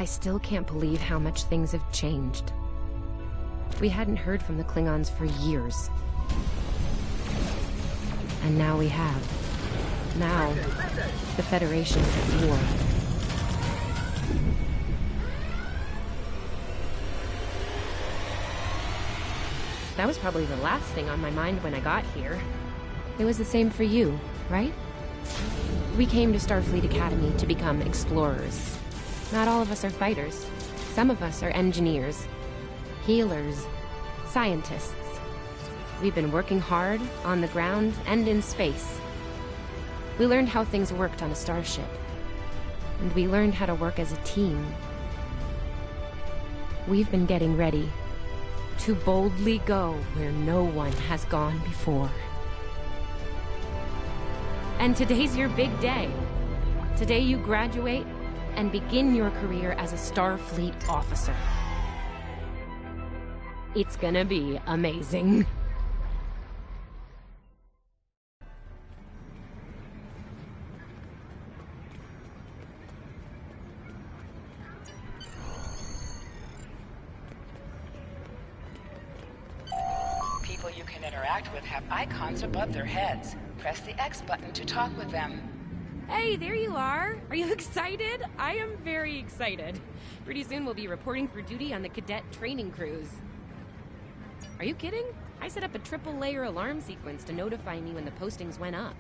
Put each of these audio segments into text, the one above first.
I still can't believe how much things have changed. We hadn't heard from the Klingons for years. And now we have. Now, the Federation's at war. That was probably the last thing on my mind when I got here. It was the same for you, right? We came to Starfleet Academy to become explorers. Not all of us are fighters. Some of us are engineers, healers, scientists. We've been working hard on the ground and in space. We learned how things worked on a starship. And we learned how to work as a team. We've been getting ready to boldly go where no one has gone before. And today's your big day. Today you graduate and begin your career as a Starfleet officer. It's gonna be amazing. People you can interact with have icons above their heads. Press the X button to talk with them. Hey, there you are. Are you excited? I am very excited. Pretty soon we'll be reporting for duty on the cadet training cruise. Are you kidding? I set up a triple-layer alarm sequence to notify me when the postings went up.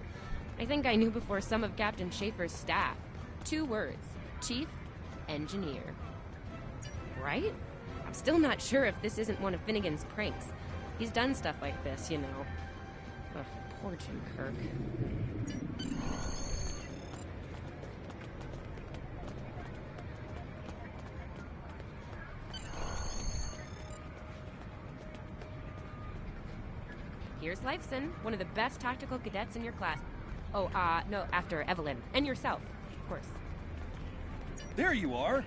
I think I knew before some of Captain Schaefer's staff. 2 words. Chief Engineer. Right? I'm still not sure if this isn't one of Finnegan's pranks. He's done stuff like this, you know. Ugh, poor Jim Kirk. Here's Lifeson, one of the best tactical cadets in your class. Oh, no, after Evelyn. And yourself, of course. There you are!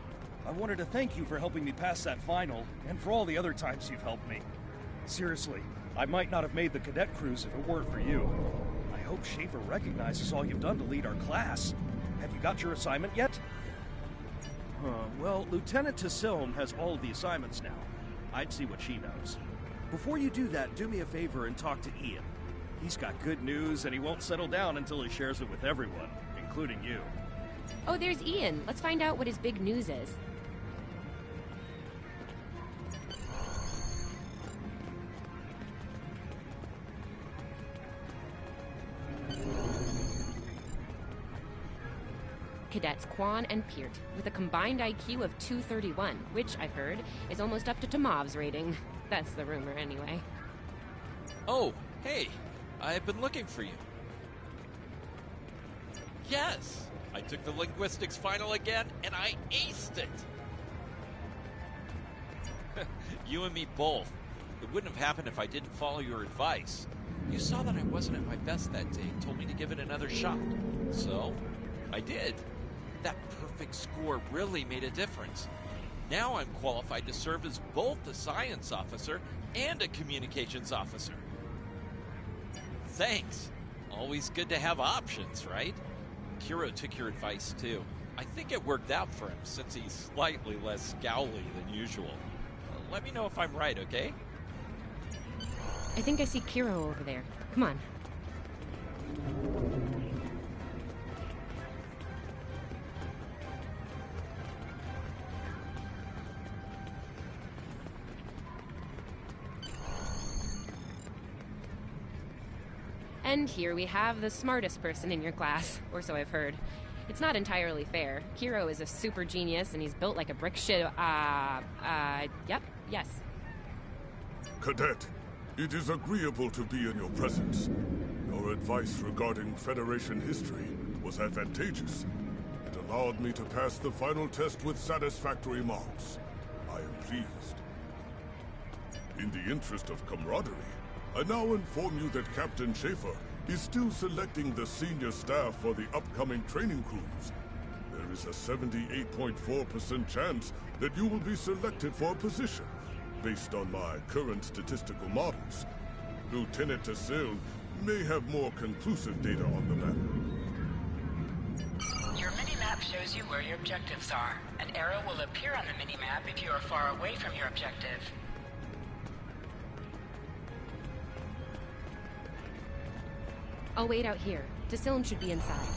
I wanted to thank you for helping me pass that final, and for all the other times you've helped me. Seriously, I might not have made the cadet cruise if it weren't for you. I hope Schaefer recognizes all you've done to lead our class. Have you got your assignment yet? Well, Lieutenant Tassilm has all of the assignments now. I'd see what she knows. Before you do that, do me a favor and talk to Ian. He's got good news, and he won't settle down until he shares it with everyone, including you. Oh, there's Ian. Let's find out what his big news is. Cadets Quan and Peart, with a combined IQ of 231, which, I've heard, is almost up to Tomov's rating. That's the rumor, anyway. Oh, hey, I've been looking for you. Yes, I took the linguistics final again, and I aced it. You and me both. It wouldn't have happened if I didn't follow your advice. You saw that I wasn't at my best that day and told me to give it another shot. So, I did. That perfect score really made a difference. Now I'm qualified to serve as both a science officer and a communications officer. Thanks. Always good to have options, right? Kiro took your advice too. I think it worked out for him since he's slightly less scowly than usual. Let me know if I'm right, okay? I think I see Kiro over there. Come on. And here we have the smartest person in your class, or so I've heard. It's not entirely fair. Kiro is a super genius, and he's built like a brick shit. Yep, yes. Cadet, it is agreeable to be in your presence. Your advice regarding Federation history was advantageous. It allowed me to pass the final test with satisfactory marks. I am pleased. In the interest of camaraderie, I now inform you that Captain Schaefer is still selecting the senior staff for the upcoming training cruise. There is a 78.4% chance that you will be selected for a position, based on my current statistical models. Lieutenant Tassilm may have more conclusive data on the matter. Your mini-map shows you where your objectives are. An arrow will appear on the minimap if you are far away from your objective. I'll wait out here. Decilm should be inside.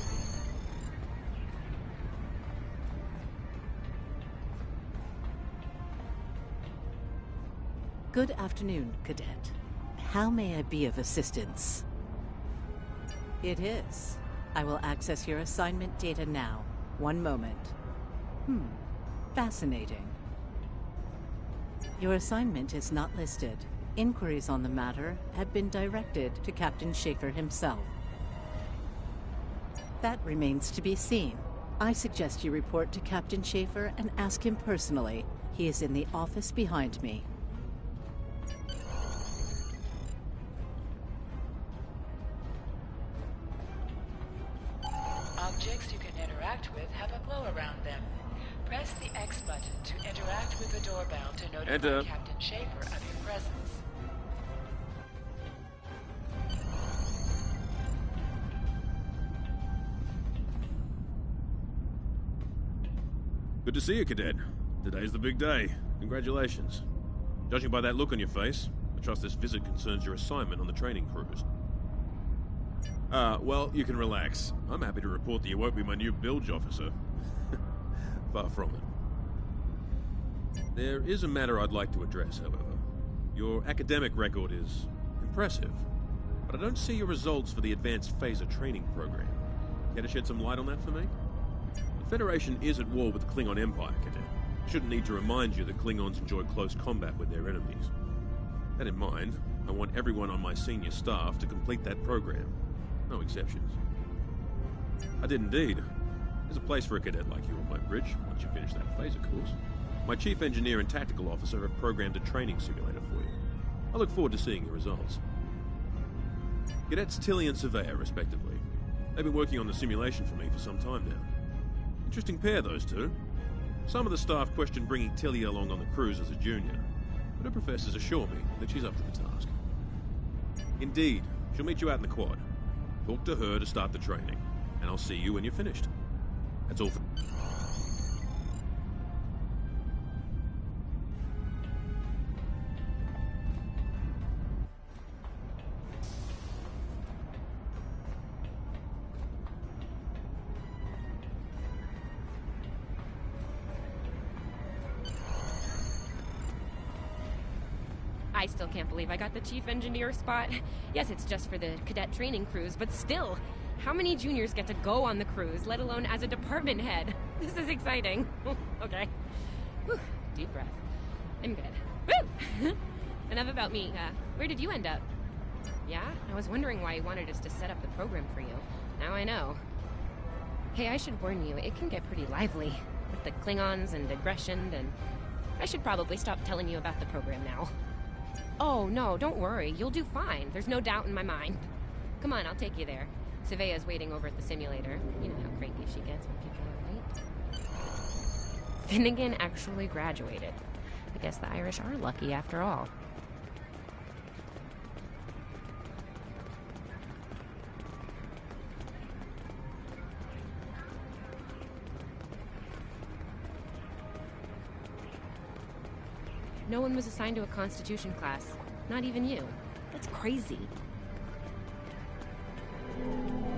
Good afternoon, Cadet. How may I be of assistance? It is. I will access your assignment data now. One moment. Fascinating. Your assignment is not listed. Inquiries on the matter have been directed to Captain Schaefer himself. That remains to be seen. I suggest you report to Captain Schaefer and ask him personally. He is in the office behind me. Objects you can interact with have a glow around them. Press the X button to interact with the doorbell to notify Captain Schaefer of your presence. Good to see you, Cadet. Today's the big day. Congratulations. Judging by that look on your face, I trust this visit concerns your assignment on the training cruise. Well, you can relax. I'm happy to report that you won't be my new bilge officer. Far from it. There is a matter I'd like to address, however. Your academic record is impressive, but I don't see your results for the Advanced Phaser Training Program. Care to shed some light on that for me? The Federation is at war with the Klingon Empire, Cadet. I shouldn't need to remind you that Klingons enjoy close combat with their enemies. That in mind, I want everyone on my senior staff to complete that program. No exceptions. I did indeed. There's a place for a cadet like you on my bridge once you finish that phaser course. My chief engineer and tactical officer have programmed a training simulator for you. I look forward to seeing your results. Cadets Tilly and Surveyor, respectively. They've been working on the simulation for me for some time now. Interesting pair, those two. Some of the staff question bringing Tilly along on the cruise as a junior, but her professors assure me that she's up to the task. Indeed, she'll meet you out in the quad. Talk to her to start the training, and I'll see you when you're finished. That's all for... I still can't believe I got the chief engineer spot. Yes, it's just for the cadet training cruise, but still, how many juniors get to go on the cruise, let alone as a department head? This is exciting. Okay. Whew, deep breath. I'm good. Woo! Enough about me. Where did you end up? Yeah? I was wondering why you wanted us to set up the program for you. Now I know. Hey, I should warn you, it can get pretty lively. With the Klingons and aggression, and... I should probably stop telling you about the program now. Oh, no, don't worry. You'll do fine. There's no doubt in my mind. Come on, I'll take you there. Surveyor's waiting over at the simulator. You know how cranky she gets when people are late. Finnegan actually graduated. I guess the Irish are lucky after all. No one was assigned to a Constitution class. Not even you. That's crazy.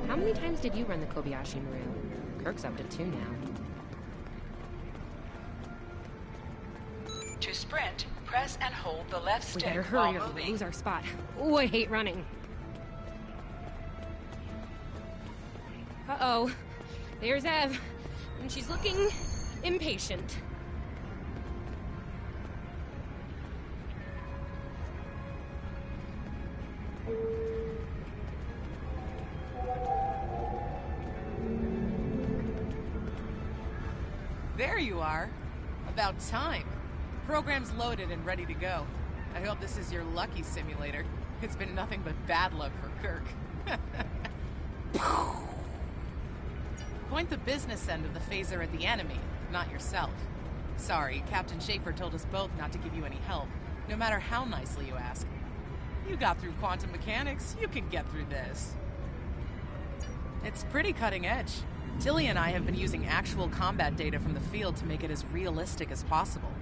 How many times did you run the Kobayashi Maru? Kirk's up to 2 now. To sprint, press and hold the left We stick better while hurry or moving. we'll lose our spot. Oh, I hate running. Uh-oh. There's Ev. And she's looking impatient. There you are. About time. Program's loaded and ready to go. I hope this is your lucky simulator. It's been nothing but bad luck for Kirk. Point the business end of the phaser at the enemy, not yourself. Sorry, Captain Schaefer told us both not to give you any help, no matter how nicely you ask. You got through quantum mechanics, you can get through this. It's pretty cutting edge. Tilly and I have been using actual combat data from the field to make it as realistic as possible.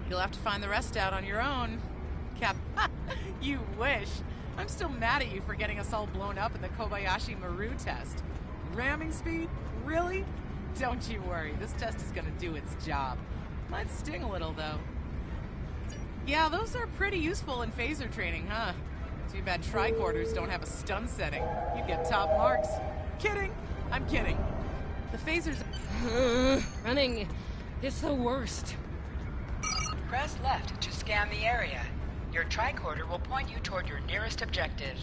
You'll have to find the rest out on your own. Cap, you wish. I'm still mad at you for getting us all blown up in the Kobayashi Maru test. Ramming speed? Really? Don't you worry, this test is gonna do its job. Might sting a little, though. Yeah, those are pretty useful in phaser training, huh? Too bad tricorders don't have a stun setting. You'd get top marks. Kidding! I'm kidding. The phasers... Running is the worst. Press left to scan the area. Your tricorder will point you toward your nearest objective.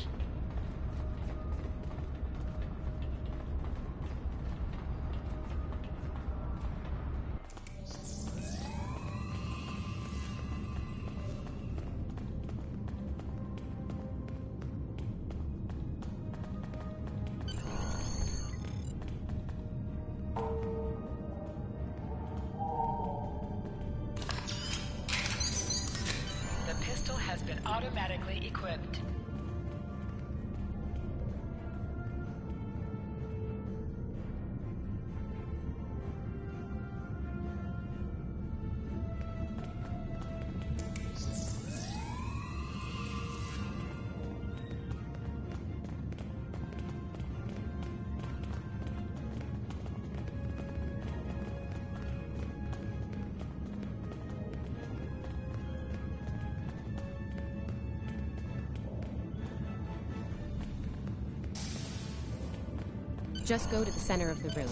The pistol has been automatically equipped. Just go to the center of the room.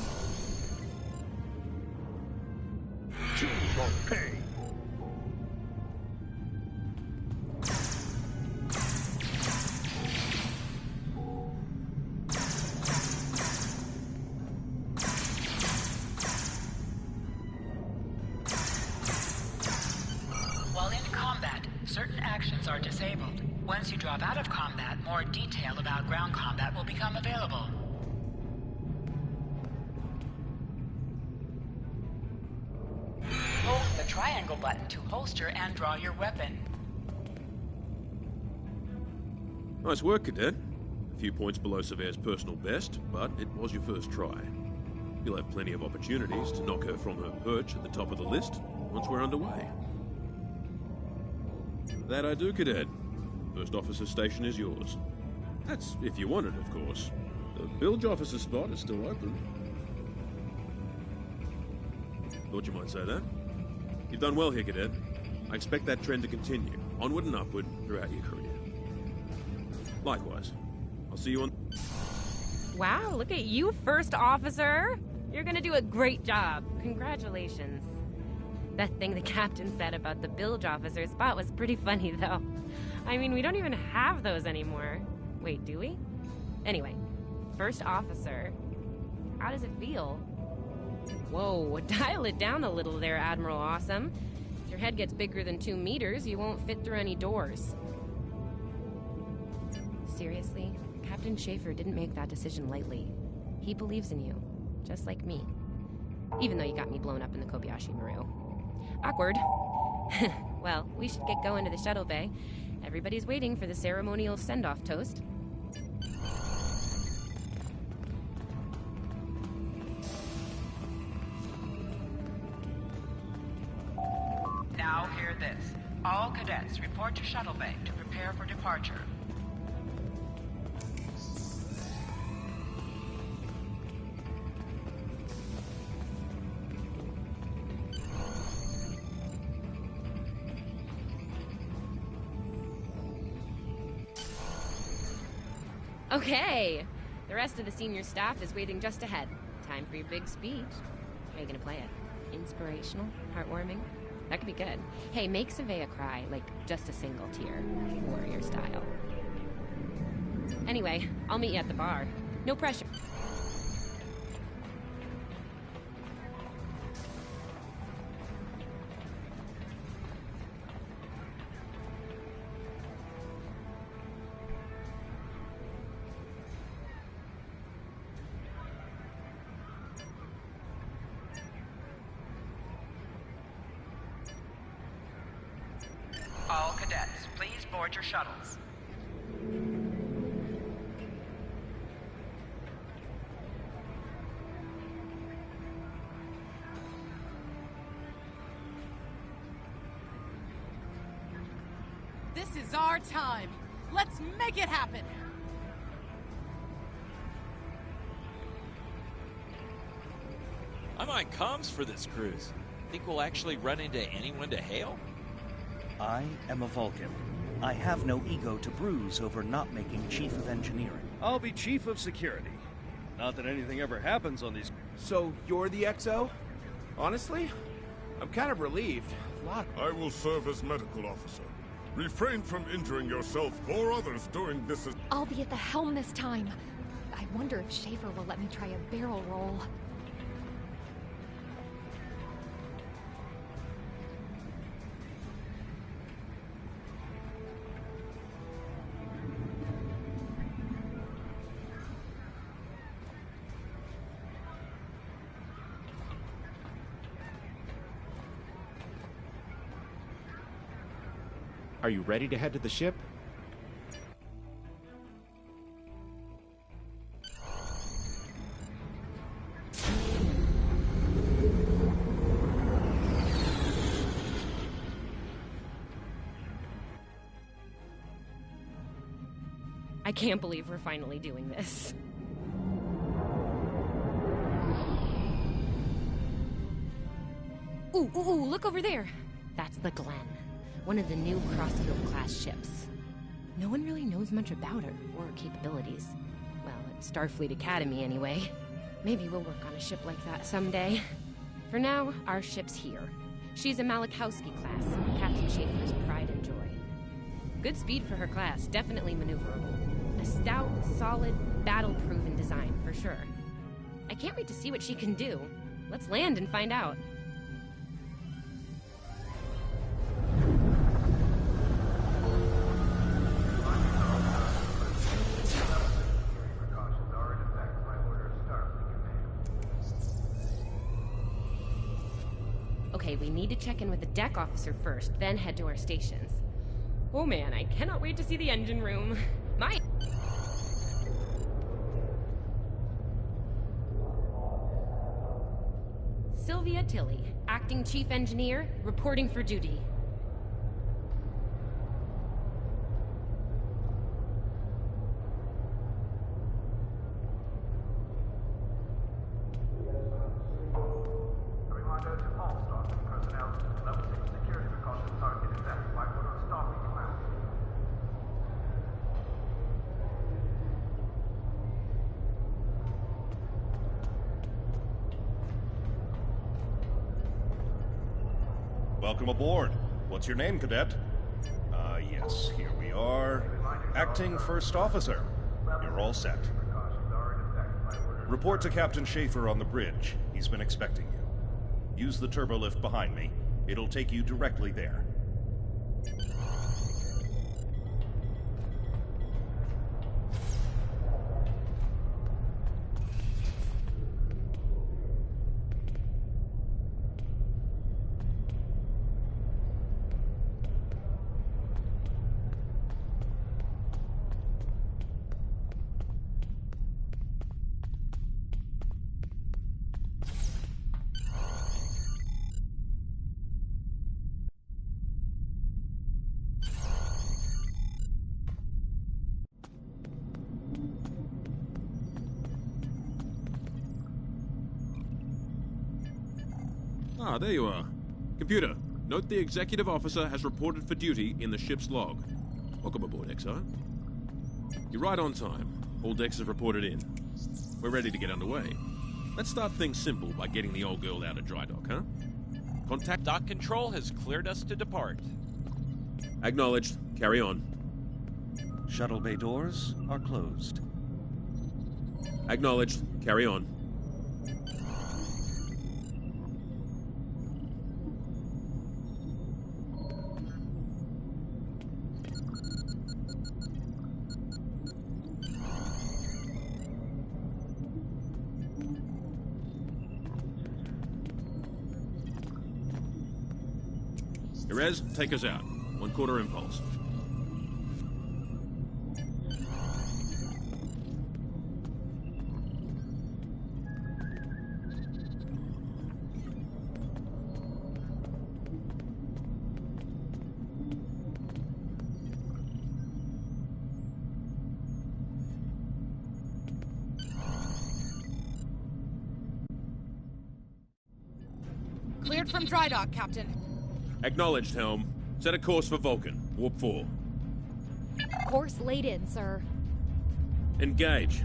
While in combat, certain actions are disabled. Once you drop out of combat, more detail about ground combat will become available. Hold the triangle button to holster and draw your weapon. Nice work, Cadet. A few points below Severe's personal best, but it was your first try. You'll have plenty of opportunities to knock her from her perch at the top of the list once we're underway. That I do, Cadet. First officer station is yours. That's if you want it, of course. The bilge officer spot is still open. Thought you might say that. You've done well here, Cadet. I expect that trend to continue, onward and upward, throughout your career. Likewise. I'll see you on... Wow, look at you, First Officer! You're gonna do a great job. Congratulations. That thing the captain said about the bilge officer spot was pretty funny, though. I mean, we don't even have those anymore. Wait, do we? Anyway, First Officer. How does it feel? Whoa, dial it down a little there, Admiral Awesome. If your head gets bigger than 2 meters, you won't fit through any doors. Seriously, Captain Schaefer didn't make that decision lightly. He believes in you, just like me. Even though you got me blown up in the Kobayashi Maru. Awkward. Well, we should get going to the shuttle bay. Everybody's waiting for the ceremonial send-off toast. Now hear this. All cadets report to shuttle bay to prepare for departure. Okay! The rest of the senior staff is waiting just ahead. Time for your big speech. How are you gonna play it? Inspirational? Heartwarming? That could be good. Hey, make Savea cry, like just a single tear. Warrior style. Anyway, I'll meet you at the bar. No pressure. All cadets, please board your shuttles. is our time. Let's make it happen. I'm on comms for this cruise. Think we'll actually run into anyone to hail? I am a Vulcan. I have no ego to bruise over not making Chief of Engineering. I'll be Chief of Security. Not that anything ever happens on these... So, you're the XO? Honestly, I'm kind of relieved. I will serve as medical officer. Refrain from injuring yourself or others during this... I'll be at the helm this time. I wonder if Schaefer will let me try a barrel roll. Are you ready to head to the ship? I can't believe we're finally doing this. Ooh, look over there. That's the Glen. One of the new Crossfield-class ships. No one really knows much about her, or her capabilities. Well, at Starfleet Academy, anyway. Maybe we'll work on a ship like that someday. For now, our ship's here. She's a Malachowski class, Captain Schaefer's pride and joy. Good speed for her class, definitely maneuverable. A stout, solid, battle-proven design, for sure. I can't wait to see what she can do. Let's land and find out. Okay, we need to check in with the deck officer first, then head to our stations. Oh man, I cannot wait to see the engine room. Sylvia Tilley, Acting Chief Engineer, reporting for duty. Welcome aboard. What's your name, Cadet? Yes, here we are. Acting First Officer. You're all set. Report to Captain Schaefer on the bridge. He's been expecting you. Use the turbolift behind me. It'll take you directly there. Ah, there you are. Computer, note the executive officer has reported for duty in the ship's log. Welcome aboard, XO. You're right on time. All decks have reported in. We're ready to get underway. Let's start things simple by getting the old girl out of dry dock, huh? Contact... Dock control has cleared us to depart. Acknowledged. Carry on. Shuttle bay doors are closed. Acknowledged. Carry on. Perez, take us out. 1/4 impulse. Report from dry dock, Captain. Acknowledged, Helm. Set a course for Vulcan. Warp 4. Course laid in, sir. Engage.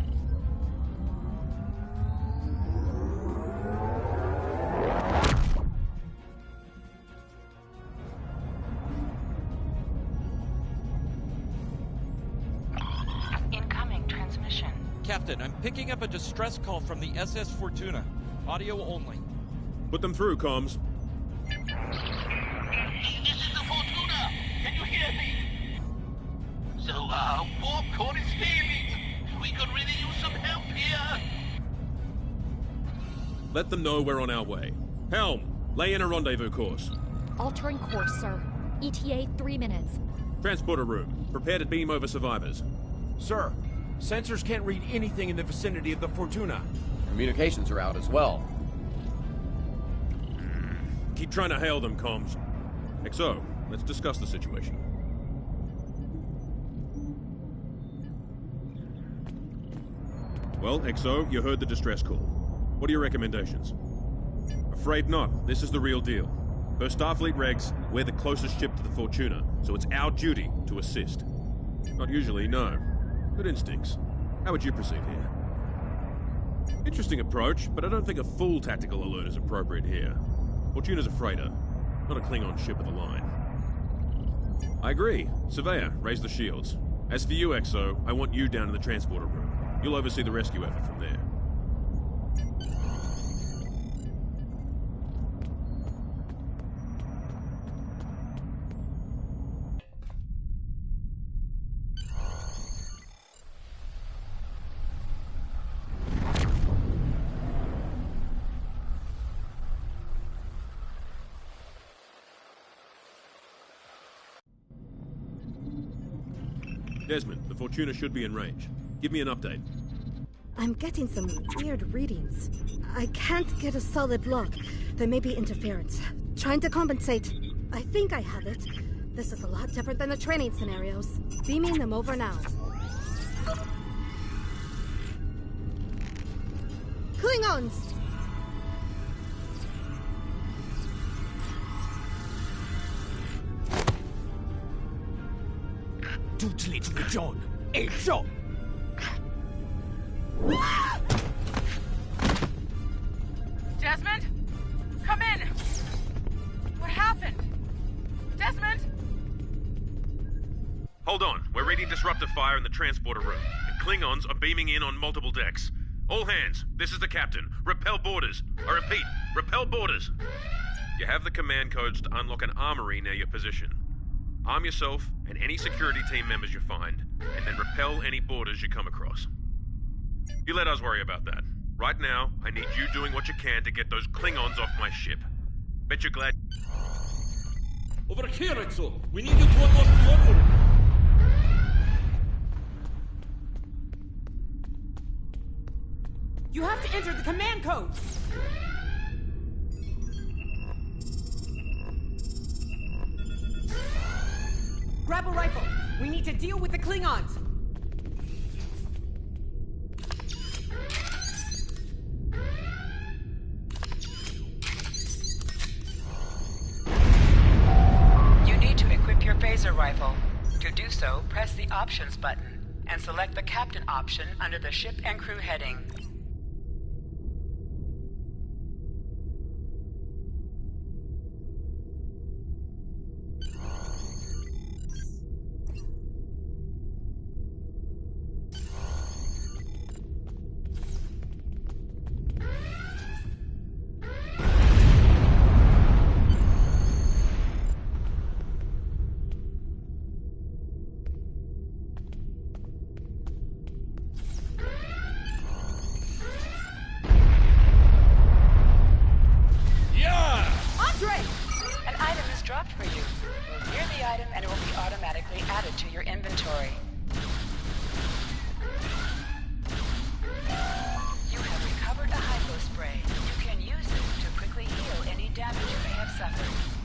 Incoming transmission. Captain, I'm picking up a distress call from the SS Fortuna. Audio only. Put them through, comms. This is the Fortuna! Can you hear me? So, warp core is failing. We could really use some help here. Let them know we're on our way. Helm, lay in a rendezvous course. Altering course, sir. ETA 3 minutes. Transporter room. Prepare to beam over survivors. Sir, sensors can't read anything in the vicinity of the Fortuna. Communications are out as well. Keep trying to hail them, comms. XO, let's discuss the situation. Well, XO, you heard the distress call. What are your recommendations? Afraid not. This is the real deal. Per Starfleet regs, we're the closest ship to the Fortuna, so it's our duty to assist. Not usually, no. Good instincts. How would you proceed here? Interesting approach, but I don't think a full tactical alert is appropriate here. Fortuna's a freighter, not a Klingon ship with a line. I agree. Surveyor, raise the shields. As for you, XO, I want you down in the transporter room. You'll oversee the rescue effort from there. Desmond, the Fortuna should be in range. Give me an update. I'm getting some weird readings. I can't get a solid lock. There may be interference. Trying to compensate. I think I have it. This is a lot different than the training scenarios. Beaming them over now. Klingons! John, a shot! Desmond? Come in! What happened? Desmond? Hold on. We're reading disruptive fire in the transporter room, and Klingons are beaming in on multiple decks. All hands, this is the captain. Repel boarders. I repeat, repel boarders. You have the command codes to unlock an armory near your position. Arm yourself and any security team members you find, and then repel any boarders you come across. You let us worry about that. Right now, I need you doing what you can to get those Klingons off my ship. Bet you're glad... Over here, Exo! We need you to unlock the armory! You have to enter the command code! Grab a rifle! We need to deal with the Klingons! You need to equip your phaser rifle. To do so, press the Options button and select the Captain option under the Ship and Crew heading. To your inventory. You have recovered a hypo spray. You can use it to quickly heal any damage you may have suffered.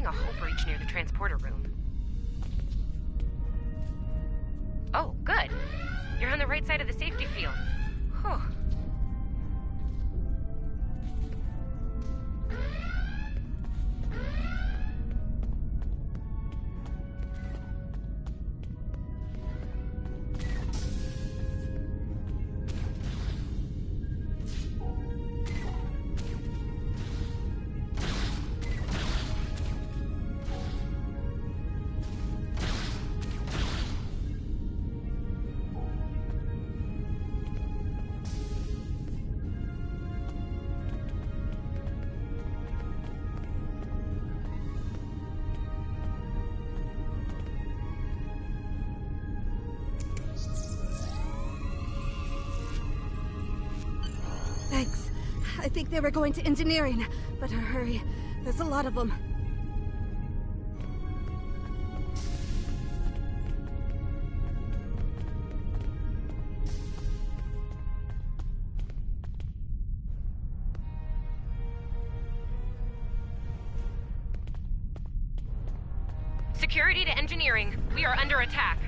a hull breach near the transporter room. Oh, good. You're on the right side of the safety field. Whew. Thanks. I think they were going to engineering. Better hurry. There's a lot of them. Security to engineering. We are under attack.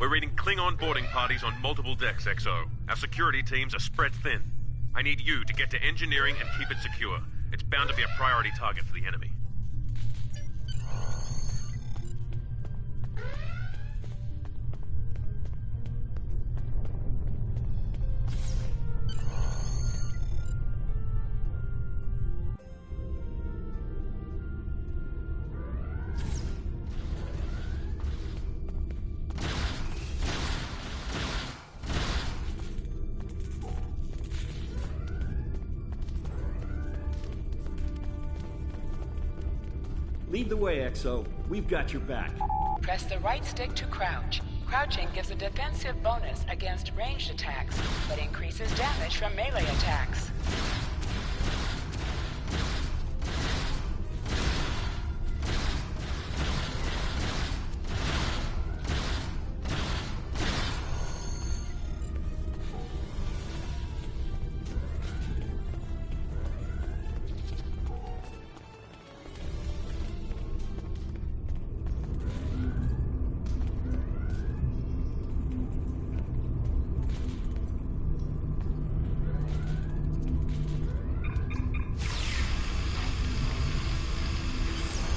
We're reading Klingon boarding parties on multiple decks, XO. Our security teams are spread thin. I need you to get to engineering and keep it secure. It's bound to be a priority target for the enemy. Lead the way, XO. We've got your back. Press the right stick to crouch. Crouching gives a defensive bonus against ranged attacks, but increases damage from melee attacks.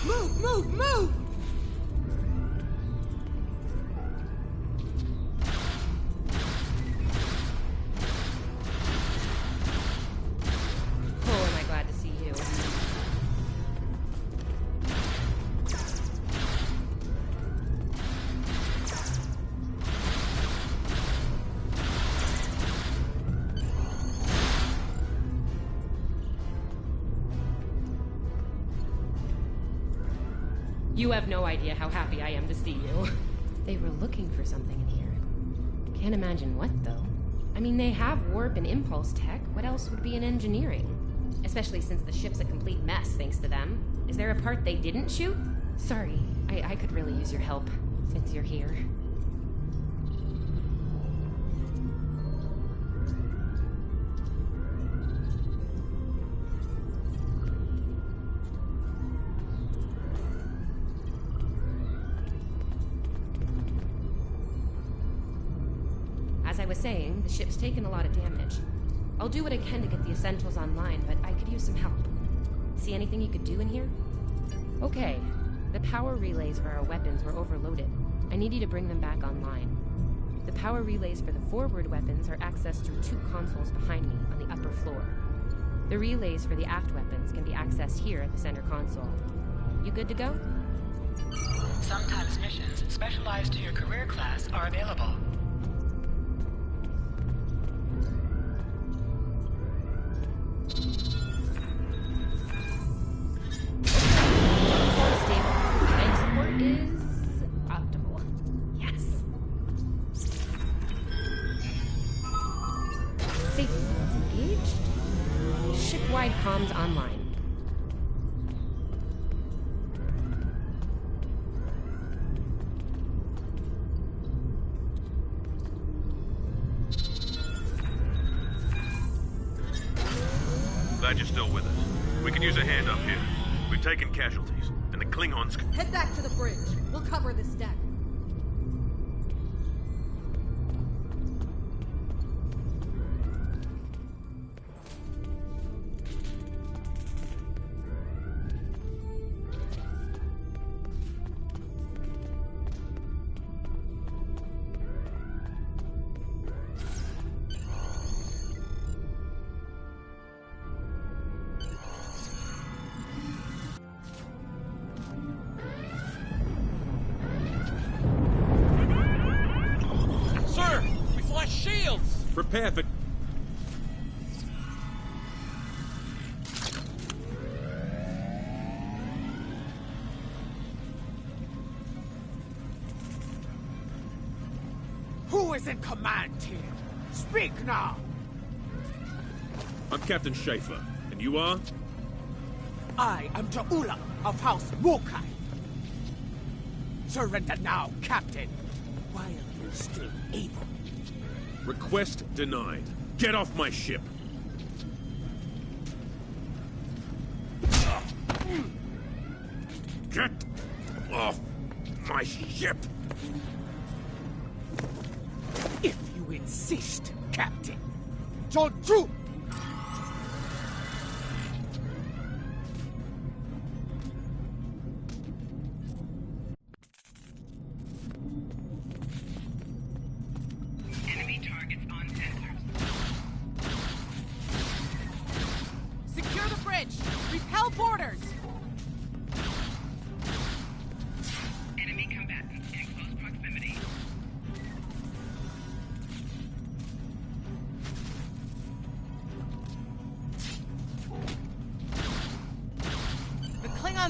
Move! Move! Oh, am I glad to see you. You have no idea how happy I am to see you. They were looking for something in here. Can't imagine what, though. I mean, they have warp and impulse tech. What else would be in engineering? Especially since the ship's a complete mess, thanks to them. Is there a part they didn't shoot? Sorry, I could really use your help, since you're here. As I was saying, the ship's taken a lot of damage. I'll do what I can to get the essentials online, but I could use some help. See anything you could do in here? Okay. The power relays for our weapons were overloaded. I need you to bring them back online. The power relays for the forward weapons are accessed through 2 consoles behind me on the upper floor. The relays for the aft weapons can be accessed here at the center console. You good to go? Sometimes missions specialized to your career class are available. Safety modes engaged. shipwide comms online. Glad you're still with us. We could use a hand up here. We've taken casualties, and the Klingons... Head back to the bridge. We'll cover this deck. Prepare for... Who is in command here? Speak now! I'm Captain Schaefer, and you are? I am Ta'ula of House Mokai. Surrender now, Captain, while you're still able. Request denied. Get off my ship! Get off my ship! If you insist, Captain. Don't you!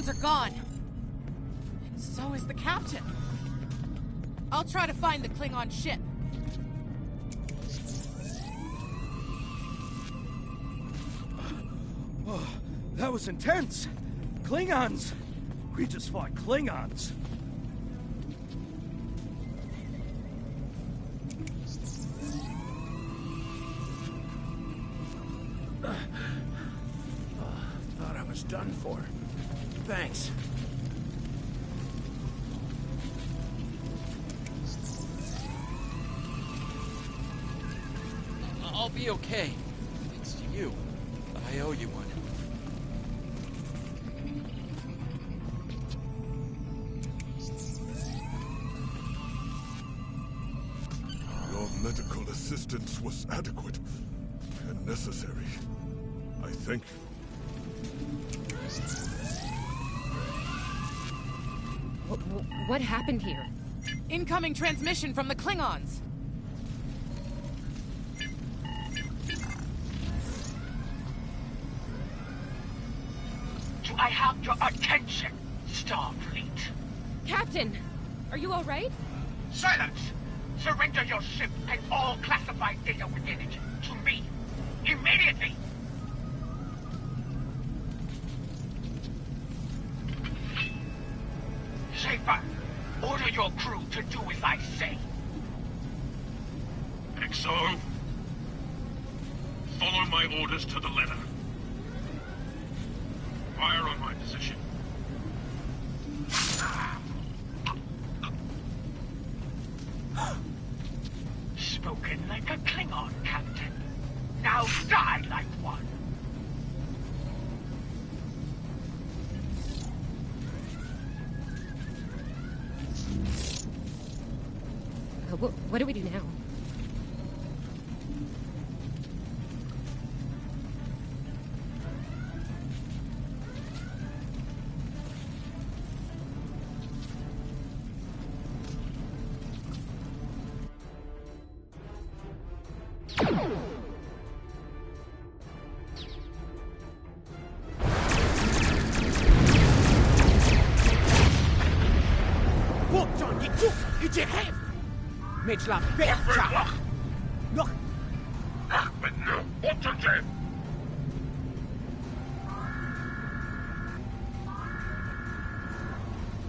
Are gone. And so is the captain. I'll try to find the Klingon ship. Oh, that was intense. Klingons. We just fought Klingons. Thought I was done for. Thanks. I'll be okay. Thanks to you. I owe you one. Your medical assistance was adequate and necessary. I thank you. What happened here? Incoming transmission from the Klingons. Do I have your attention, Starfleet? Captain, are you all right? Silence! Surrender your ship and all classified data within it to me. Immediately! Schaefer, order your crew to do as I say. XO, follow my orders to the letter. Fire on my position. Spoken like a Klingon, Captain. Now die like one. What do we do now? Met la berta! Nog! Ach, met nou, Otterje!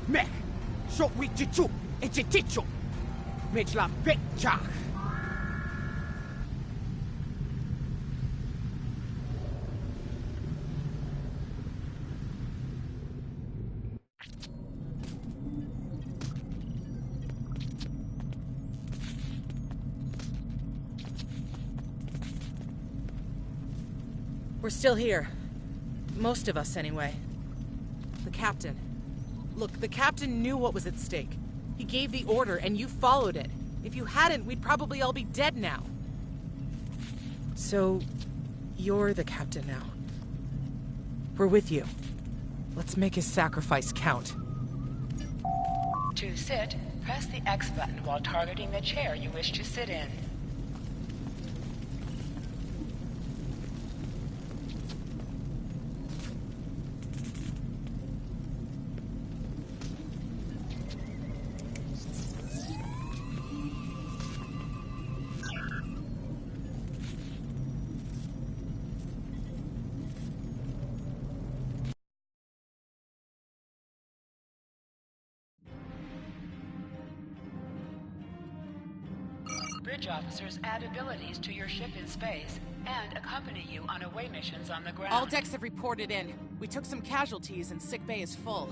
Mech, so we chichu, echiticho, mech la pecha. We're still here. Most of us, anyway. The captain. Look, the captain knew what was at stake. He gave the order, and you followed it. If you hadn't, we'd probably all be dead now. So, you're the captain now. We're with you. Let's make his sacrifice count. To sit, press the X button while targeting the chair you wish to sit in. Bridge officers add abilities to your ship in space and accompany you on away missions on the ground. All decks have reported in. We took some casualties and sick bay is full.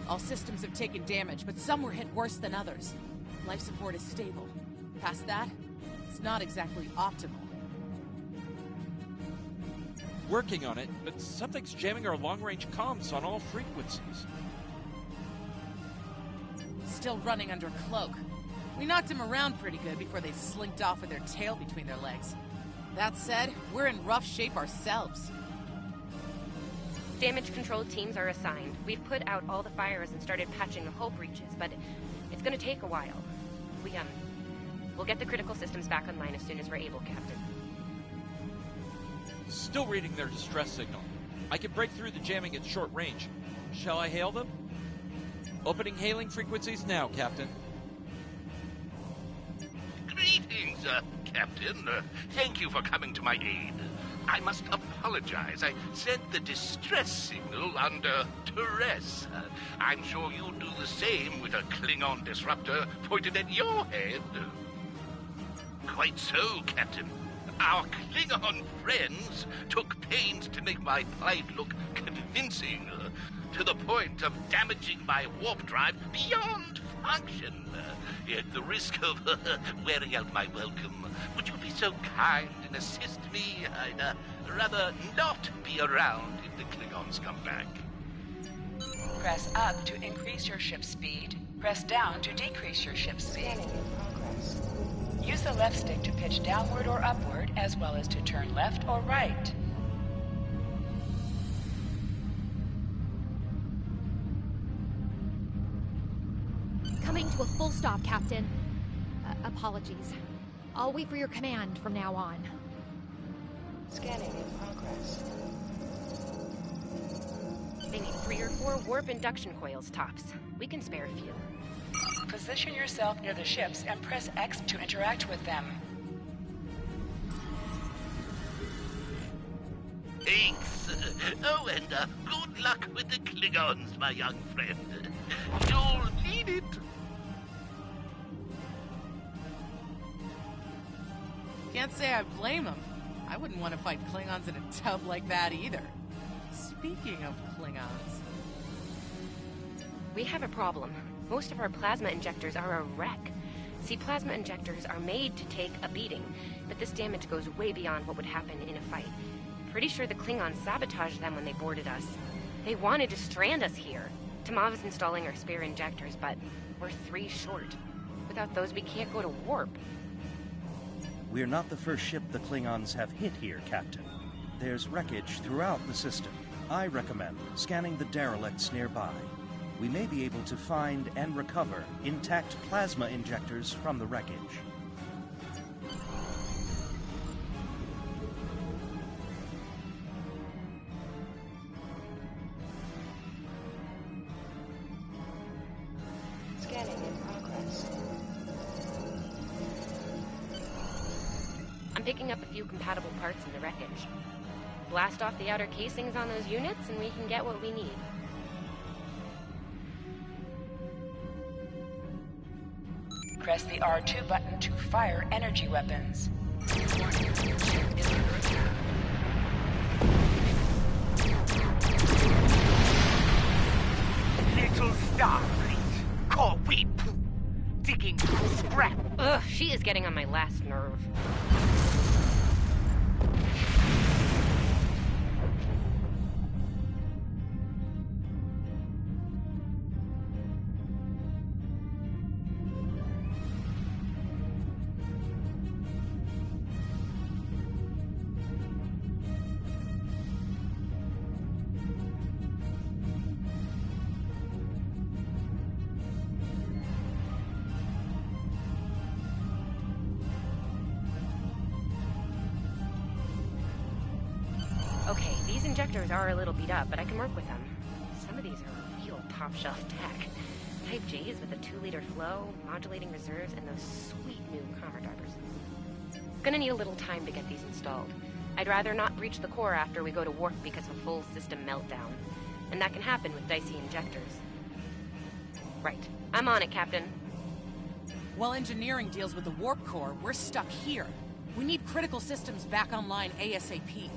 All systems have taken damage, but some were hit worse than others. Life support is stable. Past that, it's not exactly optimal. Working on it, but something's jamming our long-range comms on all frequencies. Still running under cloak. We knocked him around pretty good before they slinked off with their tail between their legs. That said, we're in rough shape ourselves. Damage control teams are assigned. We've put out all the fires and started patching the hull breaches, but it's gonna take a while. We'll get the critical systems back online as soon as we're able, Captain. Still reading their distress signal. I can break through the jamming at short range. Shall I hail them? Opening hailing frequencies now, Captain. Greetings, Captain. Thank you for coming to my aid. I must apologize. I sent the distress signal under duress. I'm sure you'll do the same with a Klingon disruptor pointed at your head. Quite so, Captain. Our Klingon friends took pains to make my plight look convincing, to the point of damaging my warp drive beyond function. At the risk of wearing out my welcome, would you be so kind and assist me? I'd rather not be around if the Klingons come back. Press up to increase your ship's speed. Press down to decrease your ship's speed. Use the left stick to pitch downward or upward, as well as to turn left or right. Coming to a full stop, Captain. Apologies. I'll wait for your command from now on. Scanning in progress. They need 3 or 4 warp induction coils tops. We can spare a few. Position yourself near the ships and press X to interact with them. Thanks. Oh, and good luck with the Klingons, my young friend. You'll need it. Can't say I blame him. I wouldn't want to fight Klingons in a tub like that either. Speaking of Klingons... We have a problem. Most of our plasma injectors are a wreck. See, plasma injectors are made to take a beating, but this damage goes way beyond what would happen in a fight. Pretty sure the Klingons sabotaged them when they boarded us. They wanted to strand us here. Tamav is installing our spare injectors, but we're 3 short. Without those, we can't go to warp. We're not the first ship the Klingons have hit here, Captain. There's wreckage throughout the system. I recommend scanning the derelicts nearby. We may be able to find and recover intact plasma injectors from the wreckage. Scanning in progress. I'm picking up a few compatible parts in the wreckage. Blast off the outer casings on those units and we can get what we need. Press the R2 button to fire energy weapons. Warning, ship is under attack. Little Starfleet, call we poo, digging through scrap. Ugh, she is getting on my last nerve. Okay, these injectors are a little beat up, but I can work with them. Some of these are real top-shelf tech. Type J's with a 2-liter flow, modulating reserves, and those sweet new comma drivers. Gonna need a little time to get these installed. I'd rather not breach the core after we go to warp because of a full system meltdown. And that can happen with dicey injectors. Right. I'm on it, Captain. While engineering deals with the warp core, we're stuck here. We need critical systems back online ASAP.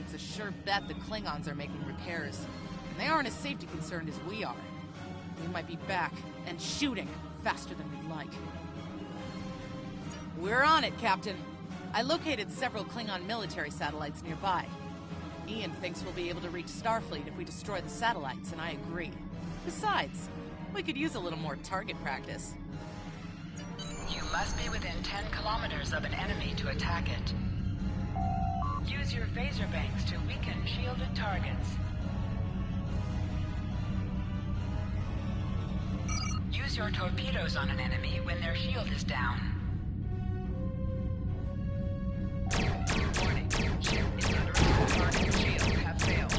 It's a sure bet the Klingons are making repairs. And they aren't as safety concerned as we are. They might be back and shooting faster than we'd like. We're on it, Captain. I located several Klingon military satellites nearby. Ian thinks we'll be able to reach Starfleet if we destroy the satellites, and I agree. Besides, we could use a little more target practice. You must be within 10 kilometers of an enemy to attack it. Use your phaser banks to weaken shielded targets. Use your torpedoes on an enemy when their shield is down. Warning, ship is under attack. Target shields have failed.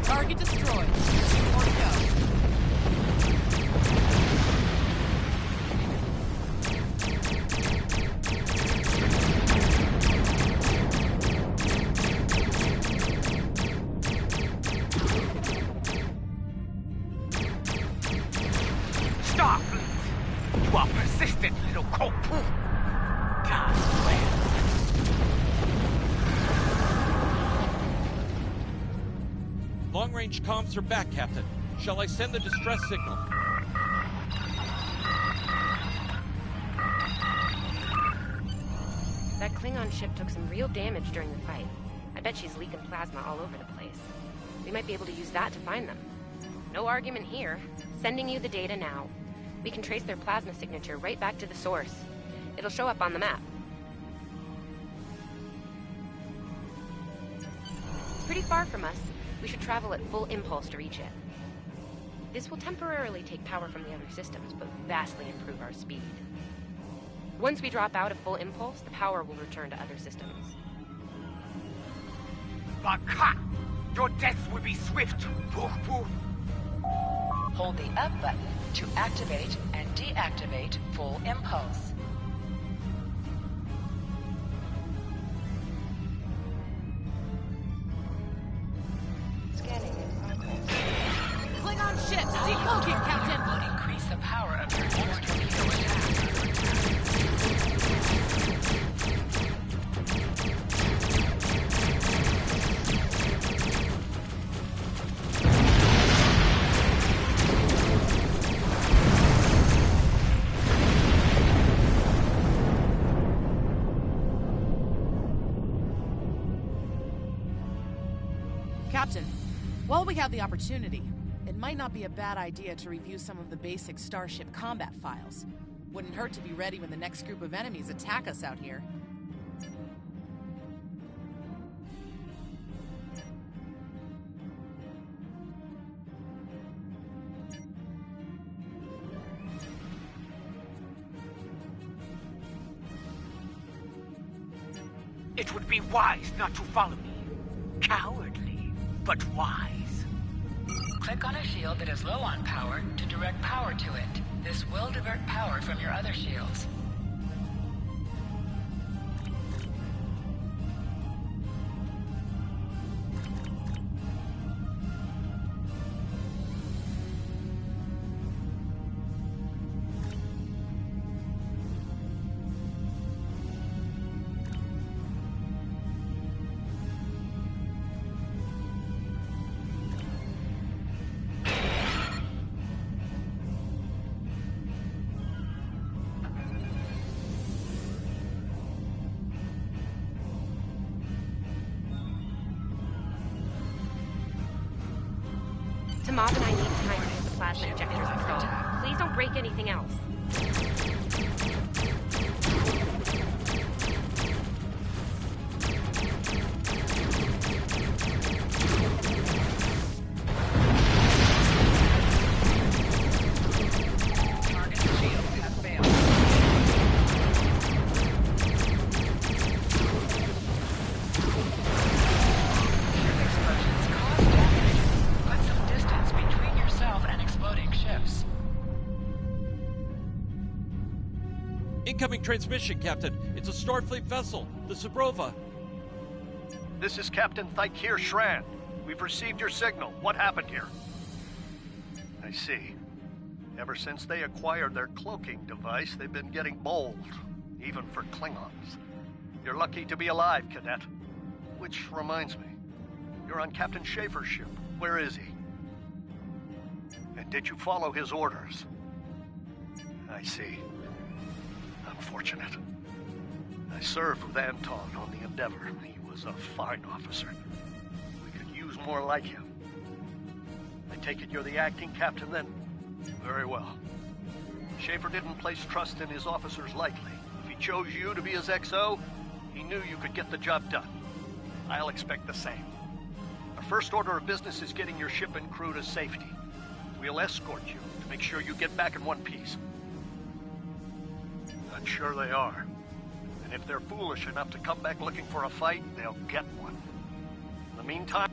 Target destroyed. 2 more to go. Starfleet, you are persistent, little cold-poo. Done well. Long-range comms are back, Captain. Shall I send the distress signal? That Klingon ship took some real damage during the fight. I bet she's leaking plasma all over the place. We might be able to use that to find them. No argument here. Sending you the data now. We can trace their plasma signature right back to the source. It'll show up on the map. It's pretty far from us. We should travel at full impulse to reach it. This will temporarily take power from the other systems, but vastly improve our speed. Once we drop out of full impulse, the power will return to other systems. Baka! Your death will be swift. Woof, woof. Hold the up button to activate and deactivate full impulse. Scanning in progress. Klingon ships, decloaking, Captain! Will increase the power of your next torpedo attack. Captain, while we have the opportunity, it might not be a bad idea to review some of the basic Starship combat files. Wouldn't hurt to be ready when the next group of enemies attack us out here. It would be wise not to follow me. Cowardly, but wise. Click on a shield that is low on power to direct power to it. This will divert power from your other shields. Tamab and I need time to get the plasma injectors installed. Please don't break anything else. Incoming transmission, Captain. It's a Starfleet vessel, the Zabrova. This is Captain Thykir Shran. We've received your signal. What happened here? I see. Ever since they acquired their cloaking device, they've been getting bold, even for Klingons. You're lucky to be alive, Cadet. Which reminds me, you're on Captain Schaefer's ship. Where is he? And did you follow his orders? I see. Unfortunate. I served with Anton on the Endeavor. He was a fine officer. We could use more like him. I take it you're the acting captain then? Very well. Schaefer didn't place trust in his officers lightly. If he chose you to be his XO, he knew you could get the job done. I'll expect the same. Our first order of business is getting your ship and crew to safety. We'll escort you to make sure you get back in one piece. I'm sure they are. And if they're foolish enough to come back looking for a fight, they'll get one. In the meantime...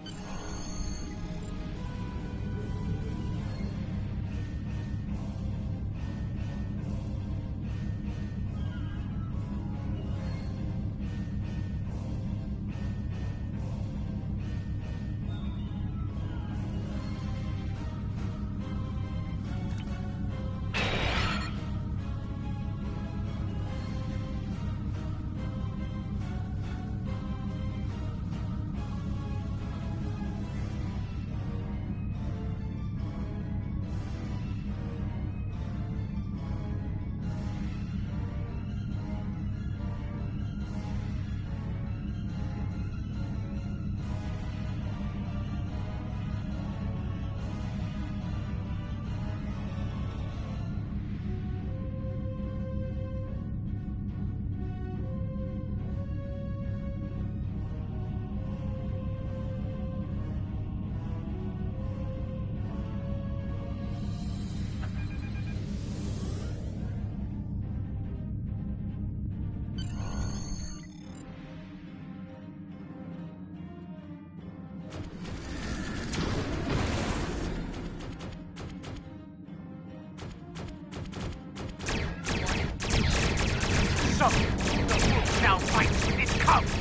So, the wolf now fights with its cubs.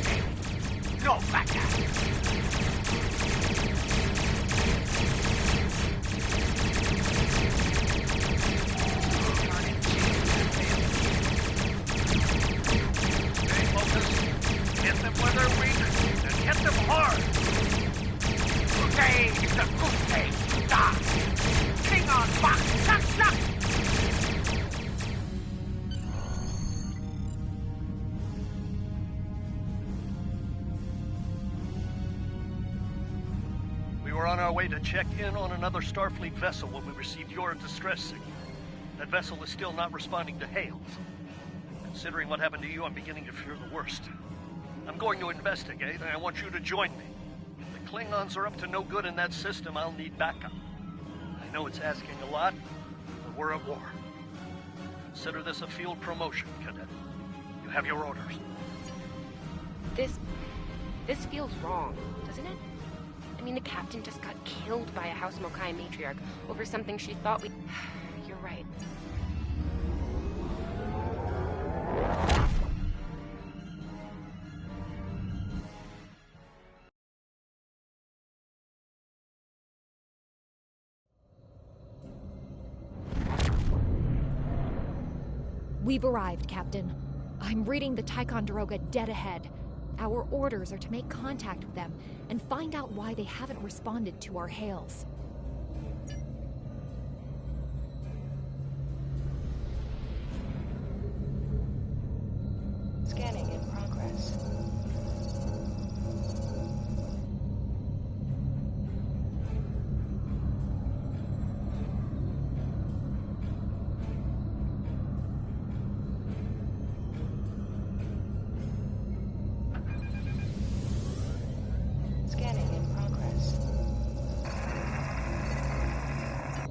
No backlash. Stay focused. Hit them where they're weak, and hit them hard. Today is a good day to die. Klingon back, suck. We were on our way to check in on another Starfleet vessel when we received your distress signal. That vessel is still not responding to hails. Considering what happened to you, I'm beginning to fear the worst. I'm going to investigate, and I want you to join me. If the Klingons are up to no good in that system, I'll need backup. I know it's asking a lot, but we're at war. Consider this a field promotion, Cadet. You have your orders. This feels wrong, doesn't it? I mean, the captain just got killed by a House Mokai matriarch over something she thought we... You're right. We've arrived, Captain. I'm reading the Ticonderoga dead ahead. Our orders are to make contact with them and find out why they haven't responded to our hails. Scanning in progress.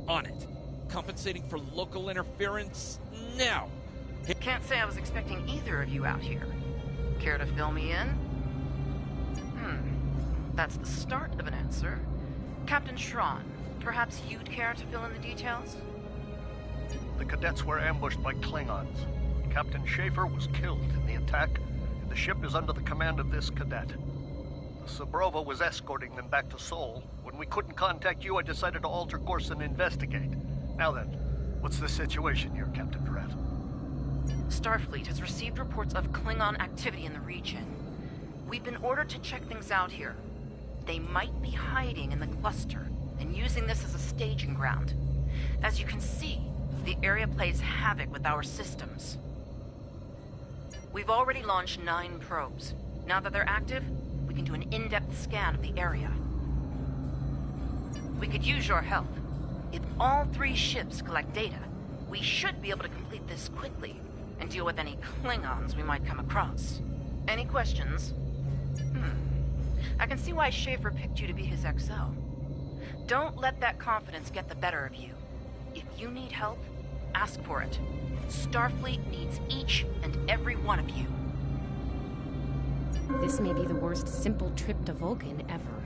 On it. Compensating for local interference now. Can't say I was expecting either of you out here. Care to fill me in? That's the start of an answer. Captain Schrawn, perhaps you'd care to fill in the details? The cadets were ambushed by Klingons. Captain Schaefer was killed in the attack, and the ship is under the command of this cadet. The Sabrova was escorting them back to Sol. When we couldn't contact you, I decided to alter course and investigate. Now then, what's the situation here, Captain Durant? Starfleet has received reports of Klingon activity in the region. We've been ordered to check things out here. They might be hiding in the cluster and using this as a staging ground. As you can see, the area plays havoc with our systems. We've already launched 9 probes. Now that they're active, we can do an in-depth scan of the area. We could use your help. If all 3 ships collect data, we should be able to complete this quickly and deal with any Klingons we might come across. Any questions? I can see why Schaefer picked you to be his XO. Don't let that confidence get the better of you. If you need help, ask for it. Starfleet needs each and every one of you. This may be the worst simple trip to Vulcan ever.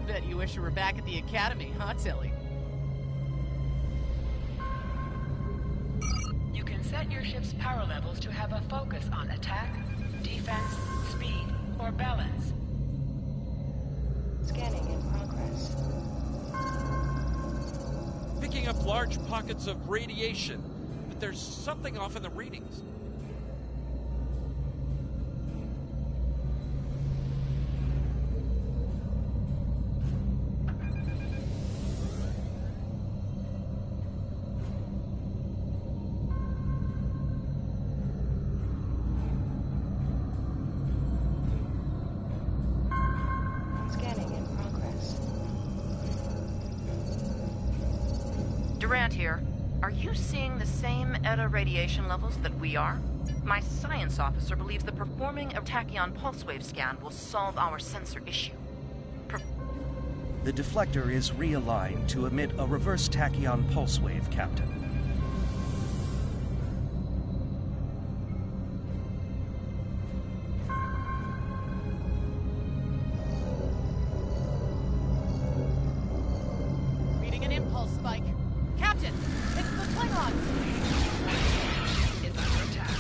Bet you wish you were back at the Academy, huh, Tilly? You can set your ship's power levels to have a focus on attack, defense, speed, or balance. Scanning in progress. Picking up large pockets of radiation, but there's something off in the readings. Durant here. Are you seeing the same ETA radiation levels that we are? My science officer believes that performing a tachyon pulse wave scan will solve our sensor issue. The deflector is realigned to emit a reverse tachyon pulse wave, Captain. Reading an impulse spike. Captain, it's the Klingons! Is under attack.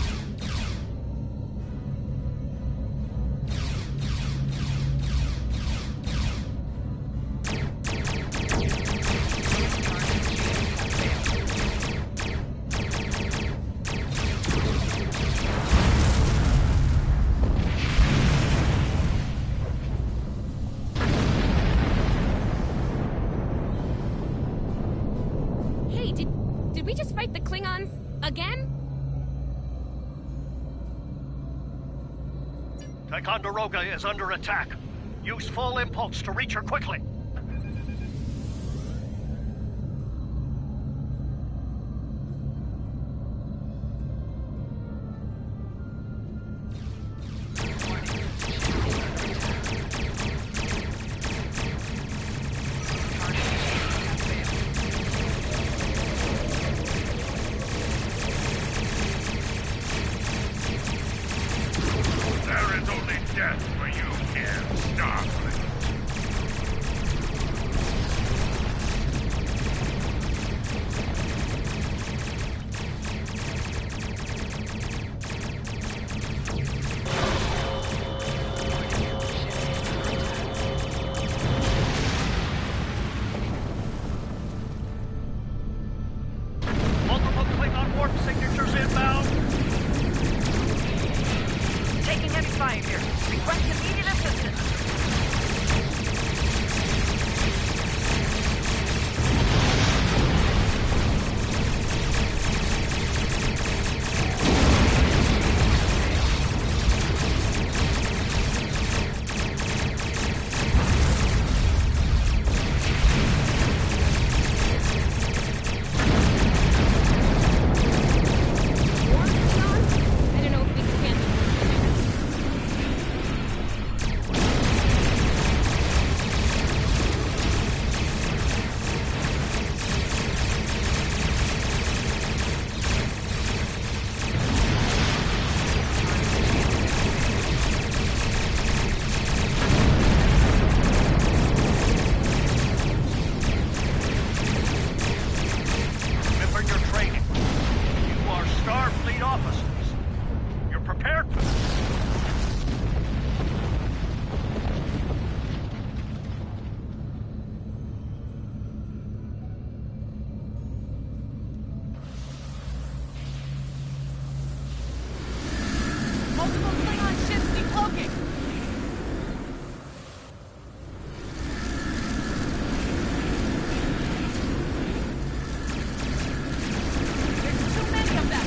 Hey, did we just fight the Klingons again? Ticonderoga is under attack. Use full impulse to reach her quickly. There is only death for you here, Starfleet. Multiple Klingon warp signatures inbound. Taking heavy fire here. Request immediate assistance. I don't know if we can handle officers. You're prepared for this? Multiple Klingon ships decloaking! There's too many of them!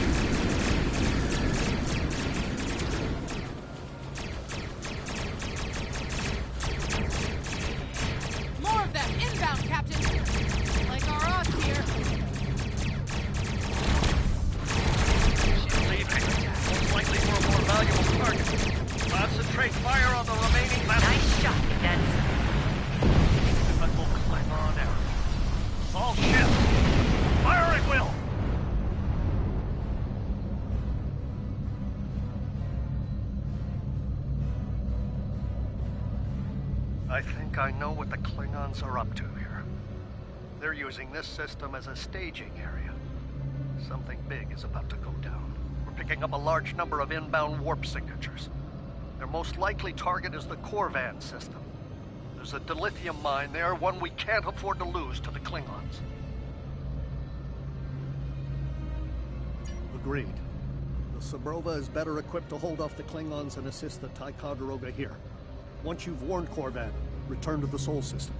More of them! Inbound, Captain! Like our odds here. She's leaving. Most likely for a more valuable target. Concentrate fire on the remaining vessels. Nice shot, cadets. Typical Klingon error. All ships, fire at will! I think I know what the Klingons are up to here. They're using this system as a staging area. Something big is about to go down. We're picking up a large number of inbound warp signatures. Their most likely target is the Corvan system. There's a dilithium mine there, one we can't afford to lose to the Klingons. Agreed. The Sabrova is better equipped to hold off the Klingons and assist the Ticonderoga here. Once you've warned Corvan, return to the Sol system.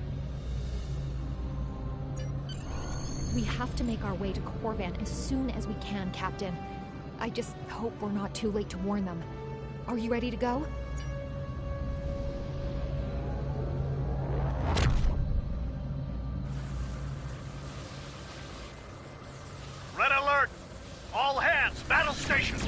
We have to make our way to Corvan as soon as we can, Captain. I just hope we're not too late to warn them. Are you ready to go? Red alert! All hands, battle stations!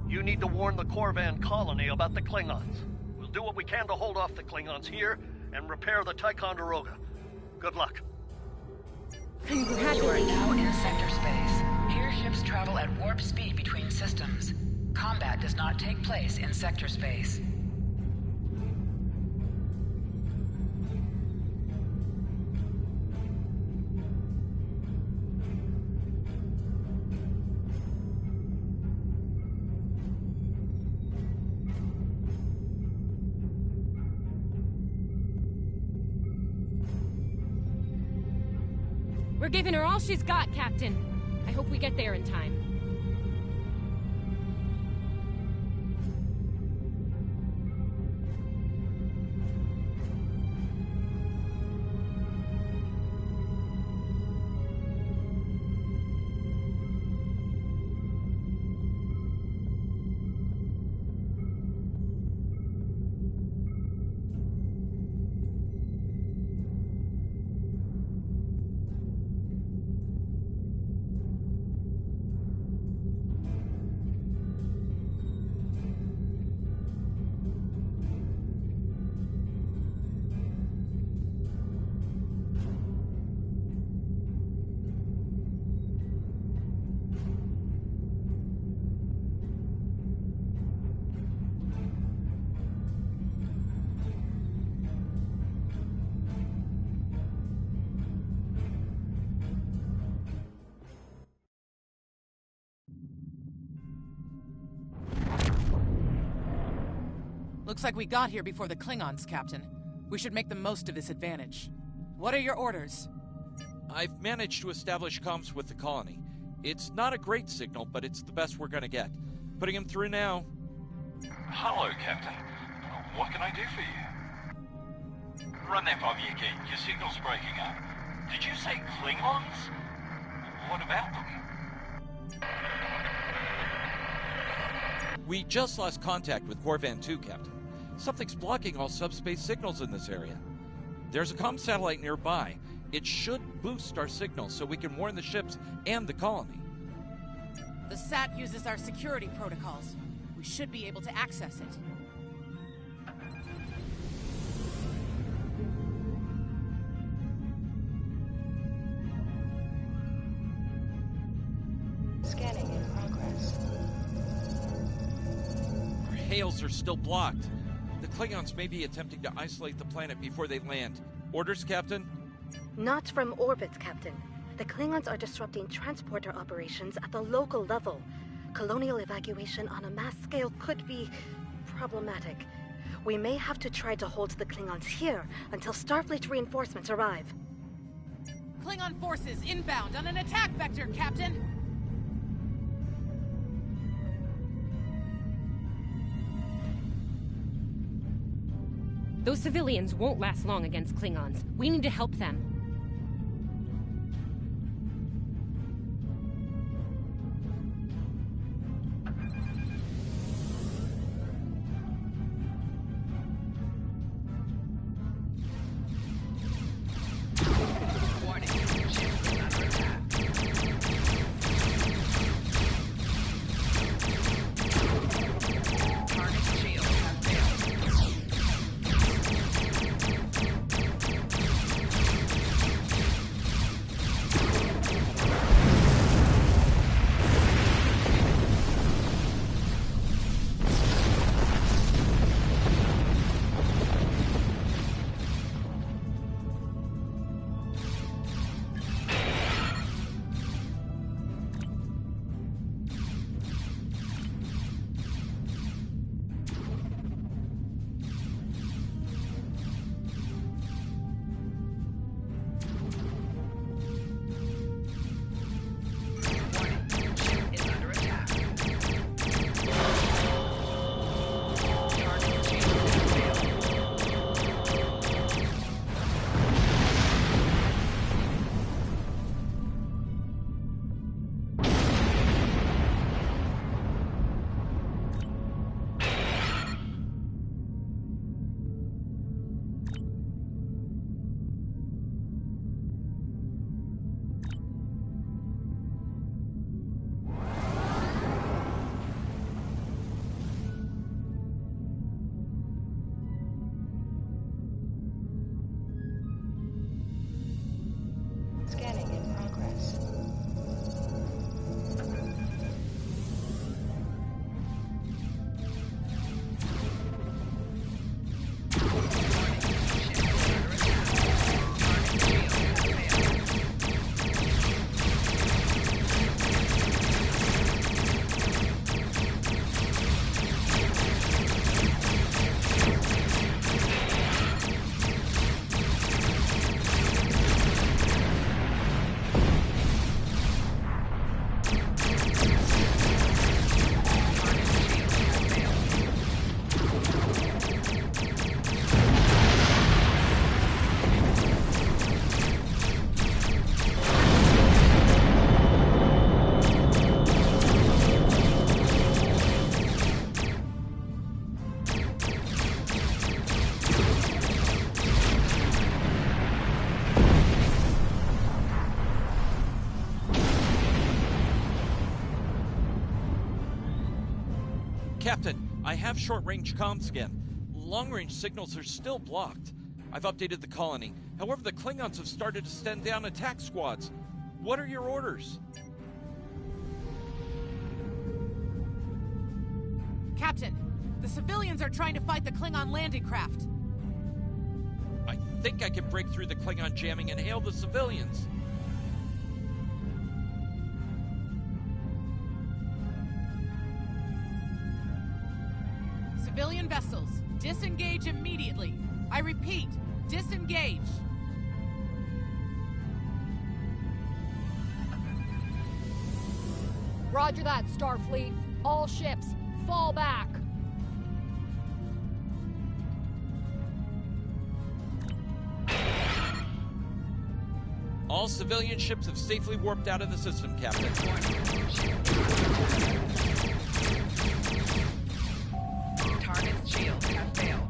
You need to warn the Corvan colony about the Klingons. We'll do what we can to hold off the Klingons here and repair the Ticonderoga. Good luck. You are now in sector space. Here ships travel at warp speed between systems. Combat does not take place in sector space. We're giving her all she's got, Captain. I hope we get there in time. Looks like we got here before the Klingons, Captain. We should make the most of this advantage. What are your orders? I've managed to establish comms with the colony. It's not a great signal, but it's the best we're gonna get. Putting him through now. Hello, Captain. What can I do for you? Run that by me again. Your signal's breaking up. Did you say Klingons? What about them? We just lost contact with Corvan 2, Captain. Something's blocking all subspace signals in this area. There's a comm satellite nearby. It should boost our signal so we can warn the ships and the colony. The SAT uses our security protocols. We should be able to access it. scales are still blocked. The Klingons may be attempting to isolate the planet before they land. Orders, Captain? Not from orbit, Captain. The Klingons are disrupting transporter operations at the local level. Colonial evacuation on a mass scale could be problematic. We may have to try to hold the Klingons here until Starfleet reinforcements arrive. Klingon forces inbound on an attack vector, Captain! Those civilians won't last long against Klingons. We need to help them. Scanning in progress. Captain, I have short-range comms again. Long-range signals are still blocked. I've updated the colony. However, the Klingons have started to send down attack squads. What are your orders? Captain, the civilians are trying to fight the Klingon landing craft. I think I can break through the Klingon jamming and hail the civilians. Civilian vessels, disengage immediately. I repeat, disengage. Roger that, Starfleet. All ships, fall back. All civilian ships have safely warped out of the system, Captain. Target's shields have failed.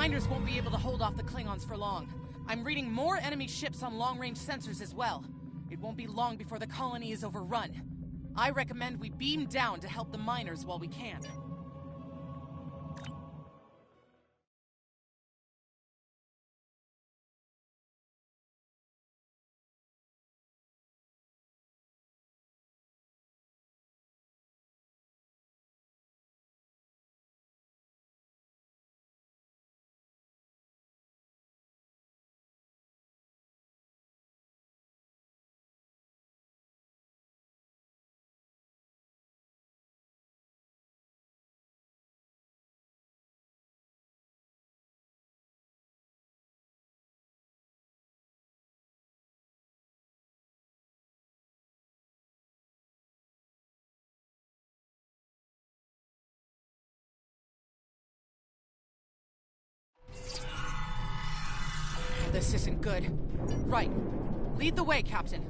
miners won't be able to hold off the Klingons for long. I'm reading more enemy ships on long-range sensors as well. It won't be long before the colony is overrun. I recommend we beam down to help the miners while we can. This isn't good. Right. Lead the way, Captain.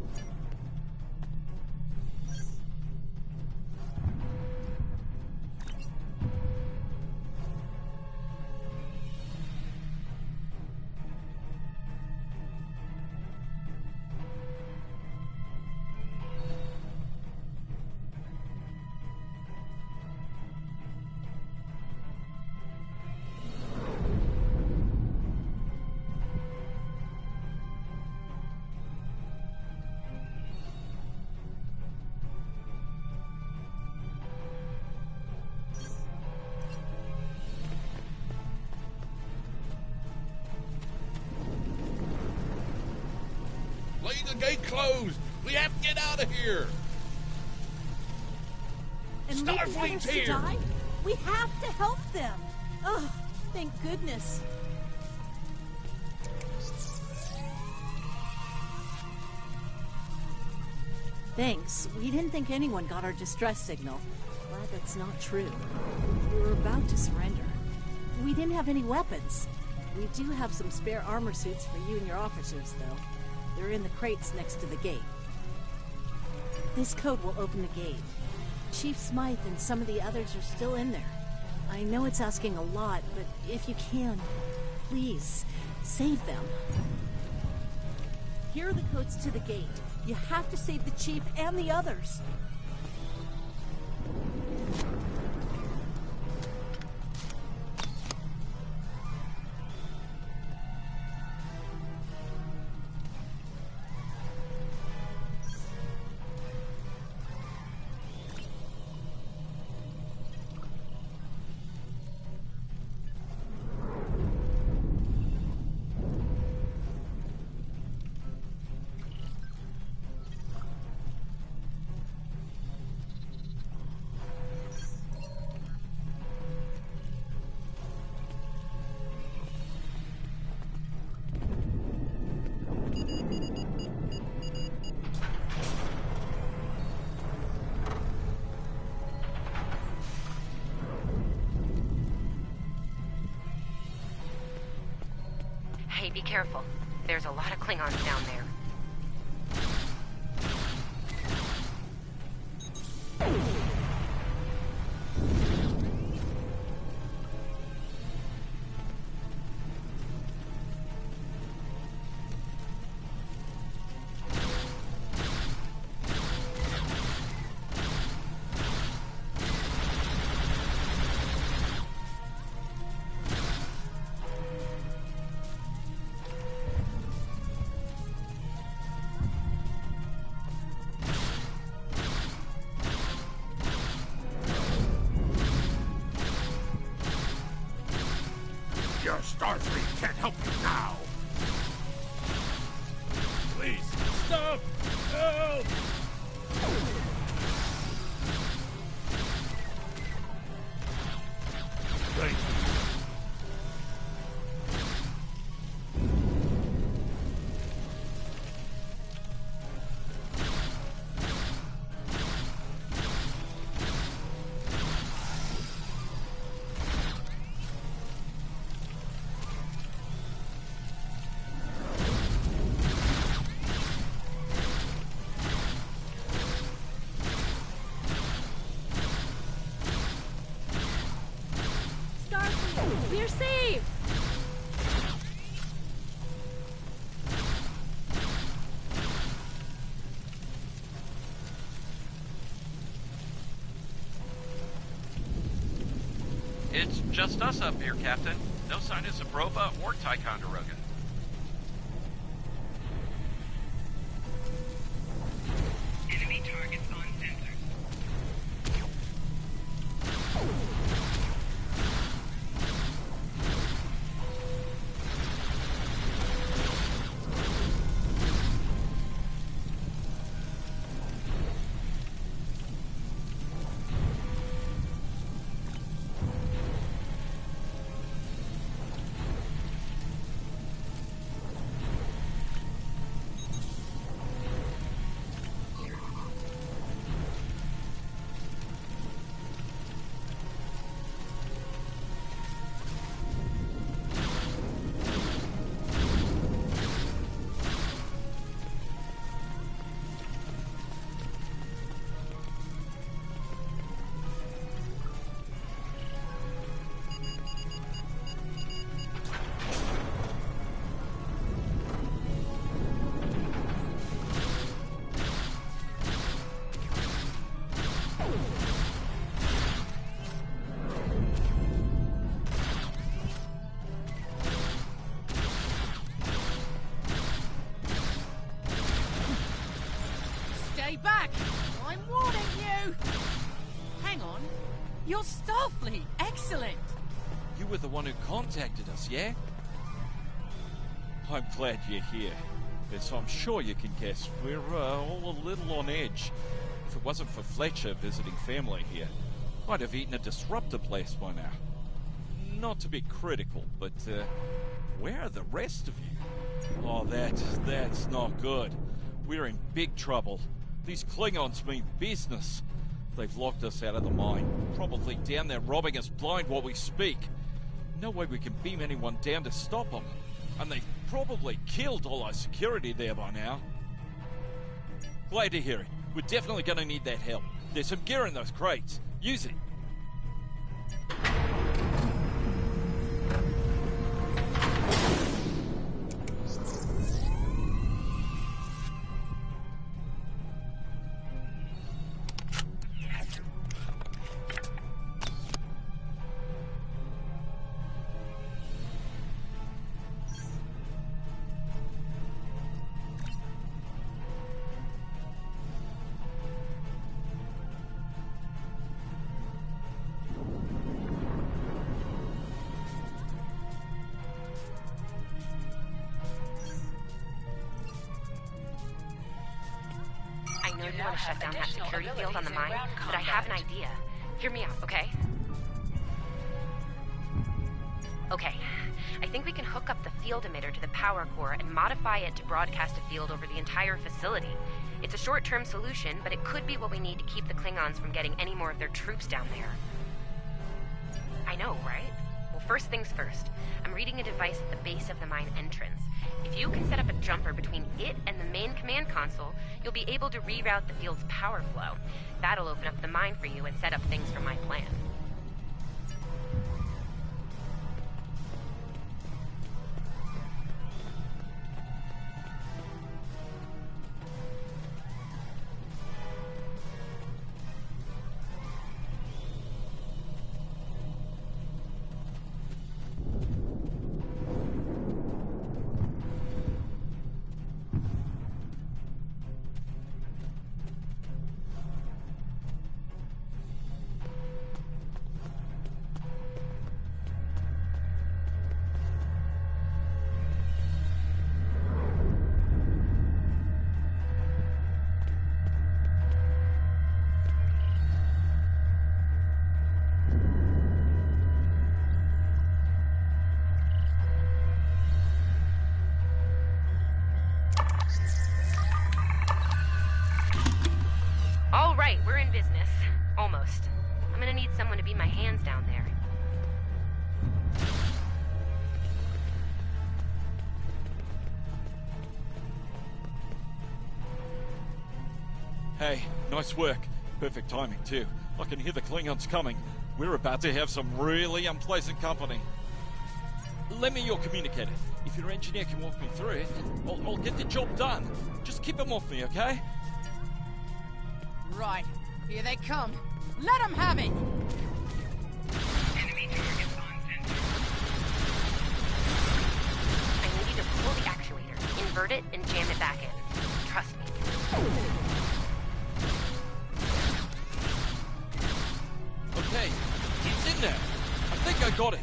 Leave the gate closed! We have to get out of here! And leave the others Starfleet's to here! die? We have to help them! Oh, thank goodness. Thanks. We didn't think anyone got our distress signal. Glad that's not true. We were about to surrender. We didn't have any weapons. We do have some spare armor suits for you and your officers, though. They're in the crates next to the gate. This code will open the gate. Chief Smythe and some of the others are still in there. I know it's asking a lot, but if you can, please, save them. Here are the codes to the gate. You have to save the Chief and the others. Hey, be careful. There's a lot of Klingons down there. Your Starfleet can't help you now! Please, stop! Help! Thank you. We're safe! It's just us up here, Captain. No sign of Zabrova or Ticonderoga. Enemy targets on sensors. Stay back! I'm warning you! Hang on. You're Starfleet. Excellent! You were the one who contacted us, yeah? I'm glad you're here. As I'm sure you can guess, we're all a little on edge. If it wasn't for Fletcher visiting family here, I'd have eaten a disruptor blast by now. Not to be critical, but where are the rest of you? Oh, that's not good. We're in big trouble. These Klingons mean business. They've locked us out of the mine, probably down there robbing us blind while we speak. No way we can beam anyone down to stop them. And they've probably killed all our security there by now. Glad to hear it. We're definitely going to need that help. There's some gear in those crates. Use it. I know you want to shut down that security field on the mine, but I have an idea. Hear me out, okay? Okay. I think we can hook up the field emitter to the power core and modify it to broadcast a field over the entire facility. It's a short-term solution, but it could be what we need to keep the Klingons from getting any more of their troops down there. I know, right? Well, first things first. I'm reading a device at the base of the mine entrance. If you can set up a jumper between it and the main command console, you'll be able to reroute the field's power flow. That'll open up the mine for you and set up things for my plan. All right, we're in business. Almost. I'm gonna need someone to be my hands down there. Hey, nice work. Perfect timing, too. I can hear the Klingons coming. We're about to have some really unpleasant company. Lend me your communicator. If your engineer can walk me through it, I'll get the job done. Just keep them off me, okay? Right. Here they come. Let them have it! Enemy target grab it and jam it back in. Trust me. Okay, it's in there. I think I got it.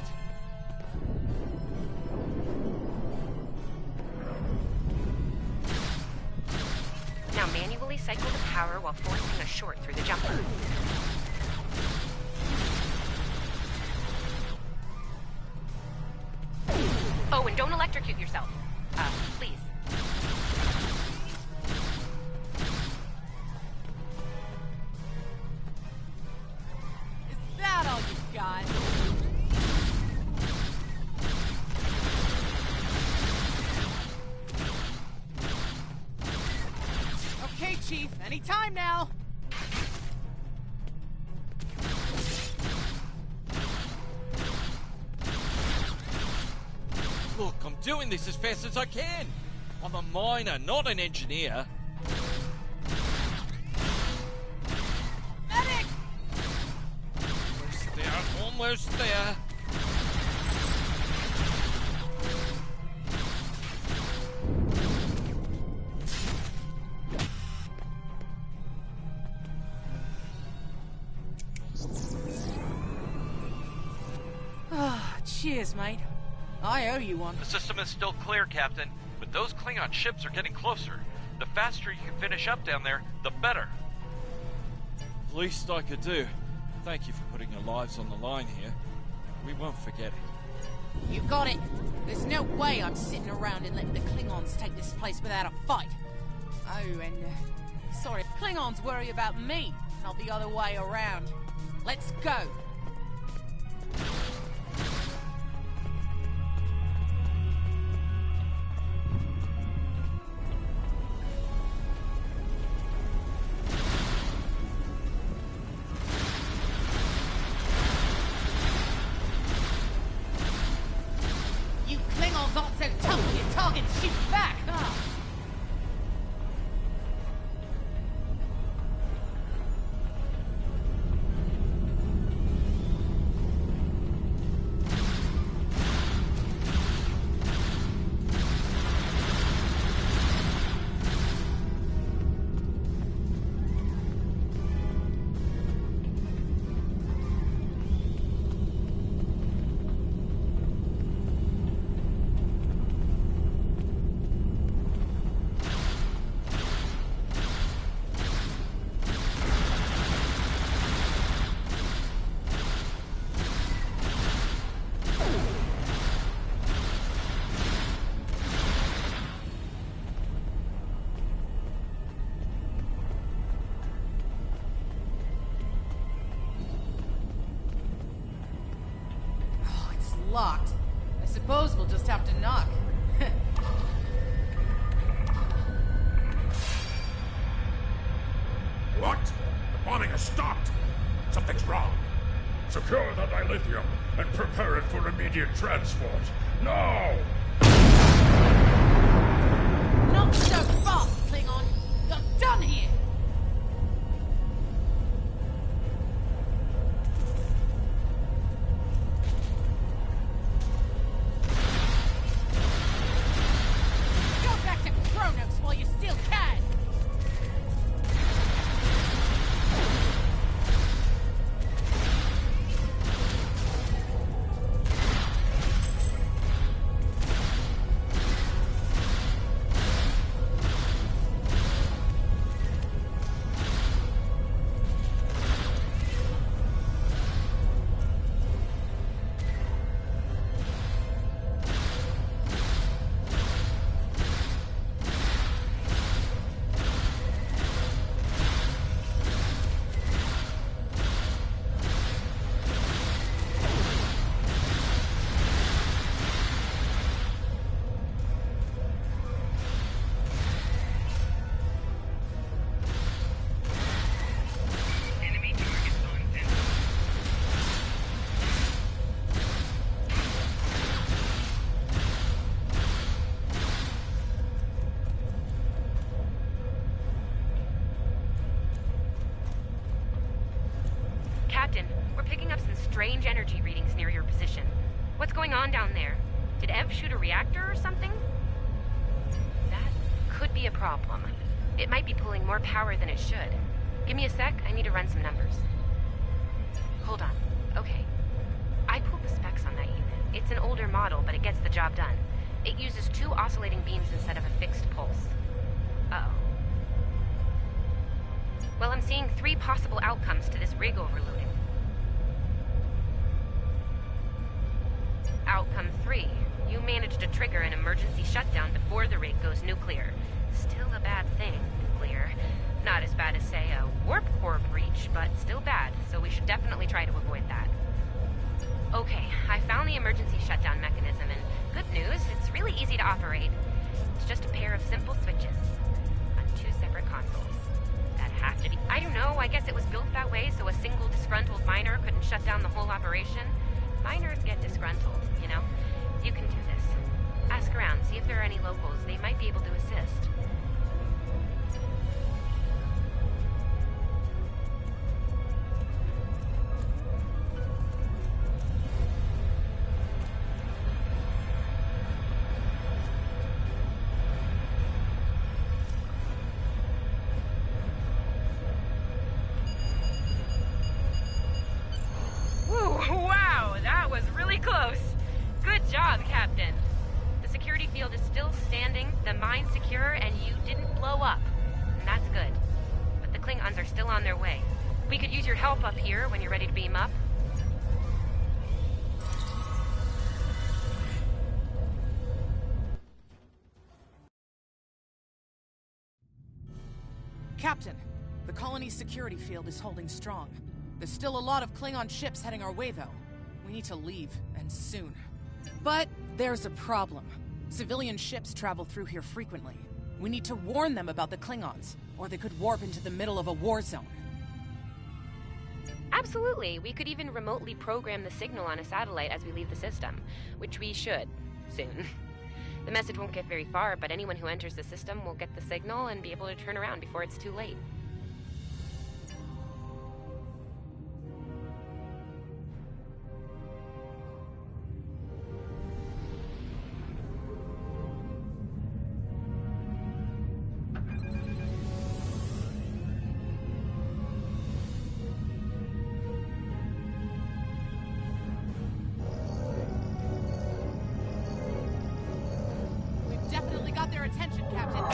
Now manually cycle the power while forcing a short through the jumper. Oh, and don't electrocute yourself. Please. Is that all you've got? Okay, Chief, anytime now. Look, I'm doing this as fast as I can. I'm a miner, not an engineer. Medic! Almost there, almost there. Cheers, mate. I owe you one. The system is still clear, Captain, but those Klingon ships are getting closer. The faster you can finish up down there, the better. Least I could do. Thank you for putting your lives on the line here. We won't forget it. You got it. There's no way I'm sitting around and letting the Klingons take this place without a fight. Oh, and sorry, Klingons worry about me, not the other way around. Let's go. Locked. I suppose we'll just have to knock. What? The bombing has stopped! Something's wrong. Secure the dilithium and prepare it for immediate transport. Now! Not so fast, Klingon! You're done here! Captain, we're picking up some strange energy readings near your position. What's going on down there? Did Ev shoot a reactor or something? That could be a problem. It might be pulling more power than it should. Give me a sec, I need to run some numbers. Hold on. Okay. I pulled the specs on that unit. It's an older model, but it gets the job done. It uses 2 oscillating beams instead of a fixed pulse. Uh-oh. Well, I'm seeing 3 possible outcomes to this rig overloading. Outcome 3. You managed to trigger an emergency shutdown before the rig goes nuclear. Still a bad thing, nuclear. Not as bad as, say, a warp core breach, but still bad, so we should definitely try to avoid that. Okay, I found the emergency shutdown mechanism, and good news, it's really easy to operate. It's just a pair of simple switches on 2 separate consoles. That have to be... I don't know, I guess it was built that way so a single disgruntled miner couldn't shut down the whole operation. Miners get disgruntled, you know? You can do this. Ask around, see if there are any locals. They might be able to assist. Wow, that was really close. Good job, Captain. The security field is still standing, the mine's secure, and you didn't blow up. And that's good. But the Klingons are still on their way. We could use your help up here when you're ready to beam up. Captain, the colony's security field is holding strong. There's still a lot of Klingon ships heading our way, though. We need to leave, and soon. But there's a problem. Civilian ships travel through here frequently. We need to warn them about the Klingons, or they could warp into the middle of a war zone. Absolutely. We could even remotely program the signal on a satellite as we leave the system, which we should, soon. The message won't get very far, but anyone who enters the system will get the signal and be able to turn around before it's too late. Definitely got their attention, Captain.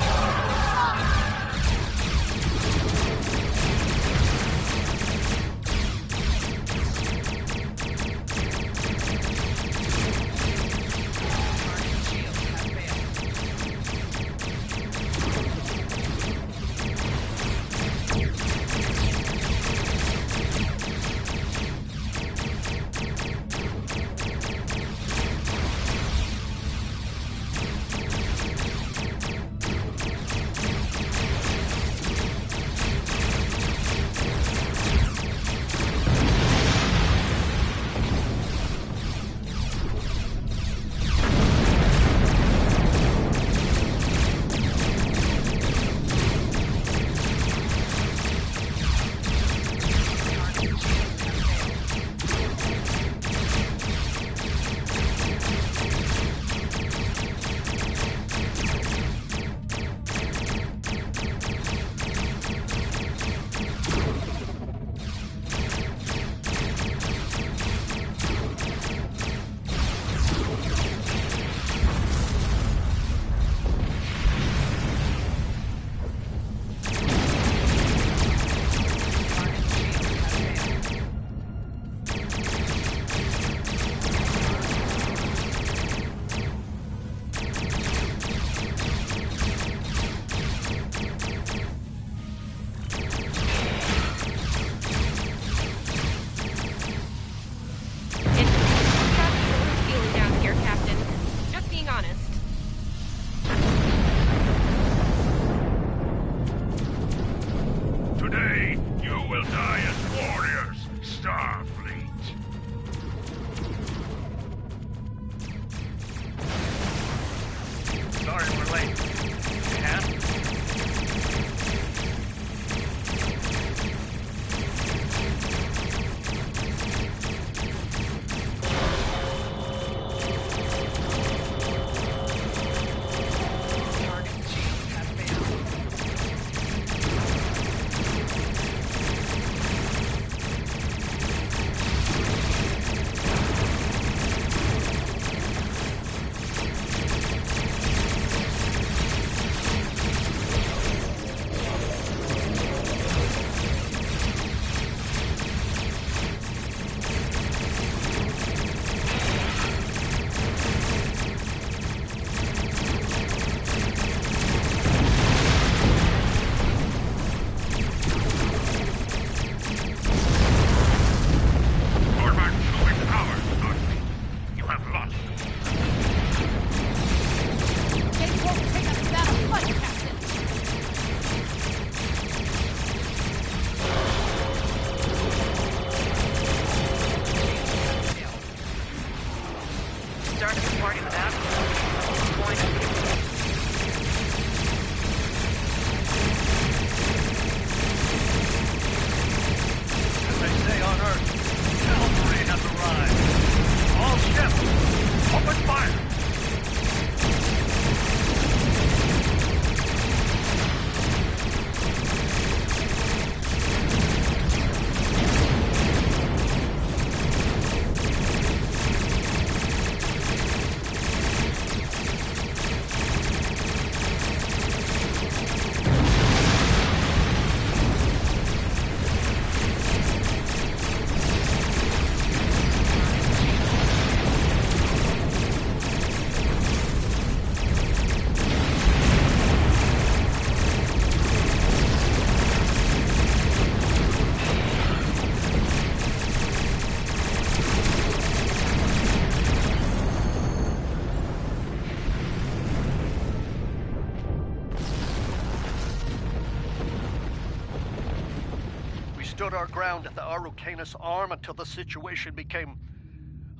stood our ground at the Araucanus Arm until the situation became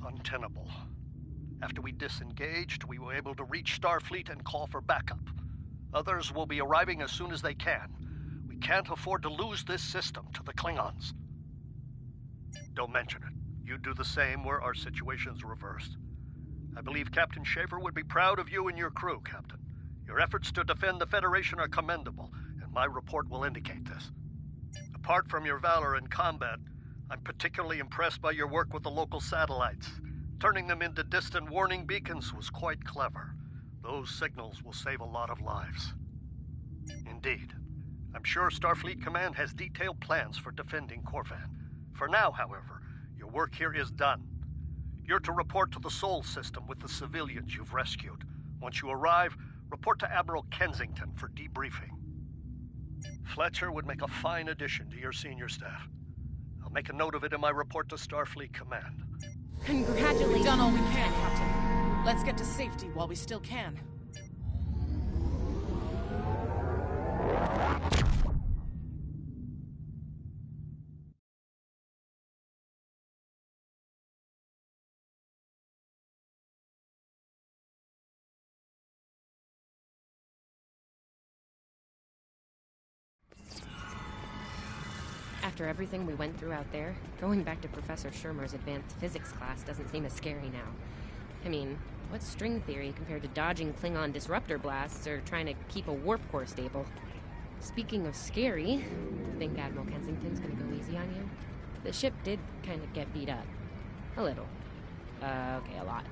untenable. After we disengaged, we were able to reach Starfleet and call for backup. Others will be arriving as soon as they can. We can't afford to lose this system to the Klingons. Don't mention it. You do the same where our situation's reversed. I believe Captain Schaefer would be proud of you and your crew, Captain. Your efforts to defend the Federation are commendable, and my report will indicate this. Apart from your valor in combat, I'm particularly impressed by your work with the local satellites. Turning them into distant warning beacons was quite clever. Those signals will save a lot of lives. Indeed. I'm sure Starfleet Command has detailed plans for defending Corvan. For now, however, your work here is done. You're to report to the Sol system with the civilians you've rescued. Once you arrive, report to Admiral Kensington for debriefing. Fletcher would make a fine addition to your senior staff. I'll make a note of it in my report to Starfleet Command. Congratulations. We've done all we can, Captain. Let's get to safety while we still can. After everything we went through out there, going back to Professor Shermer's advanced physics class doesn't seem as scary now. I mean, what's string theory compared to dodging Klingon disruptor blasts or trying to keep a warp core stable? Speaking of scary, think Admiral Kensington's gonna go easy on you? The ship did kind of get beat up. A little. Okay, a lot.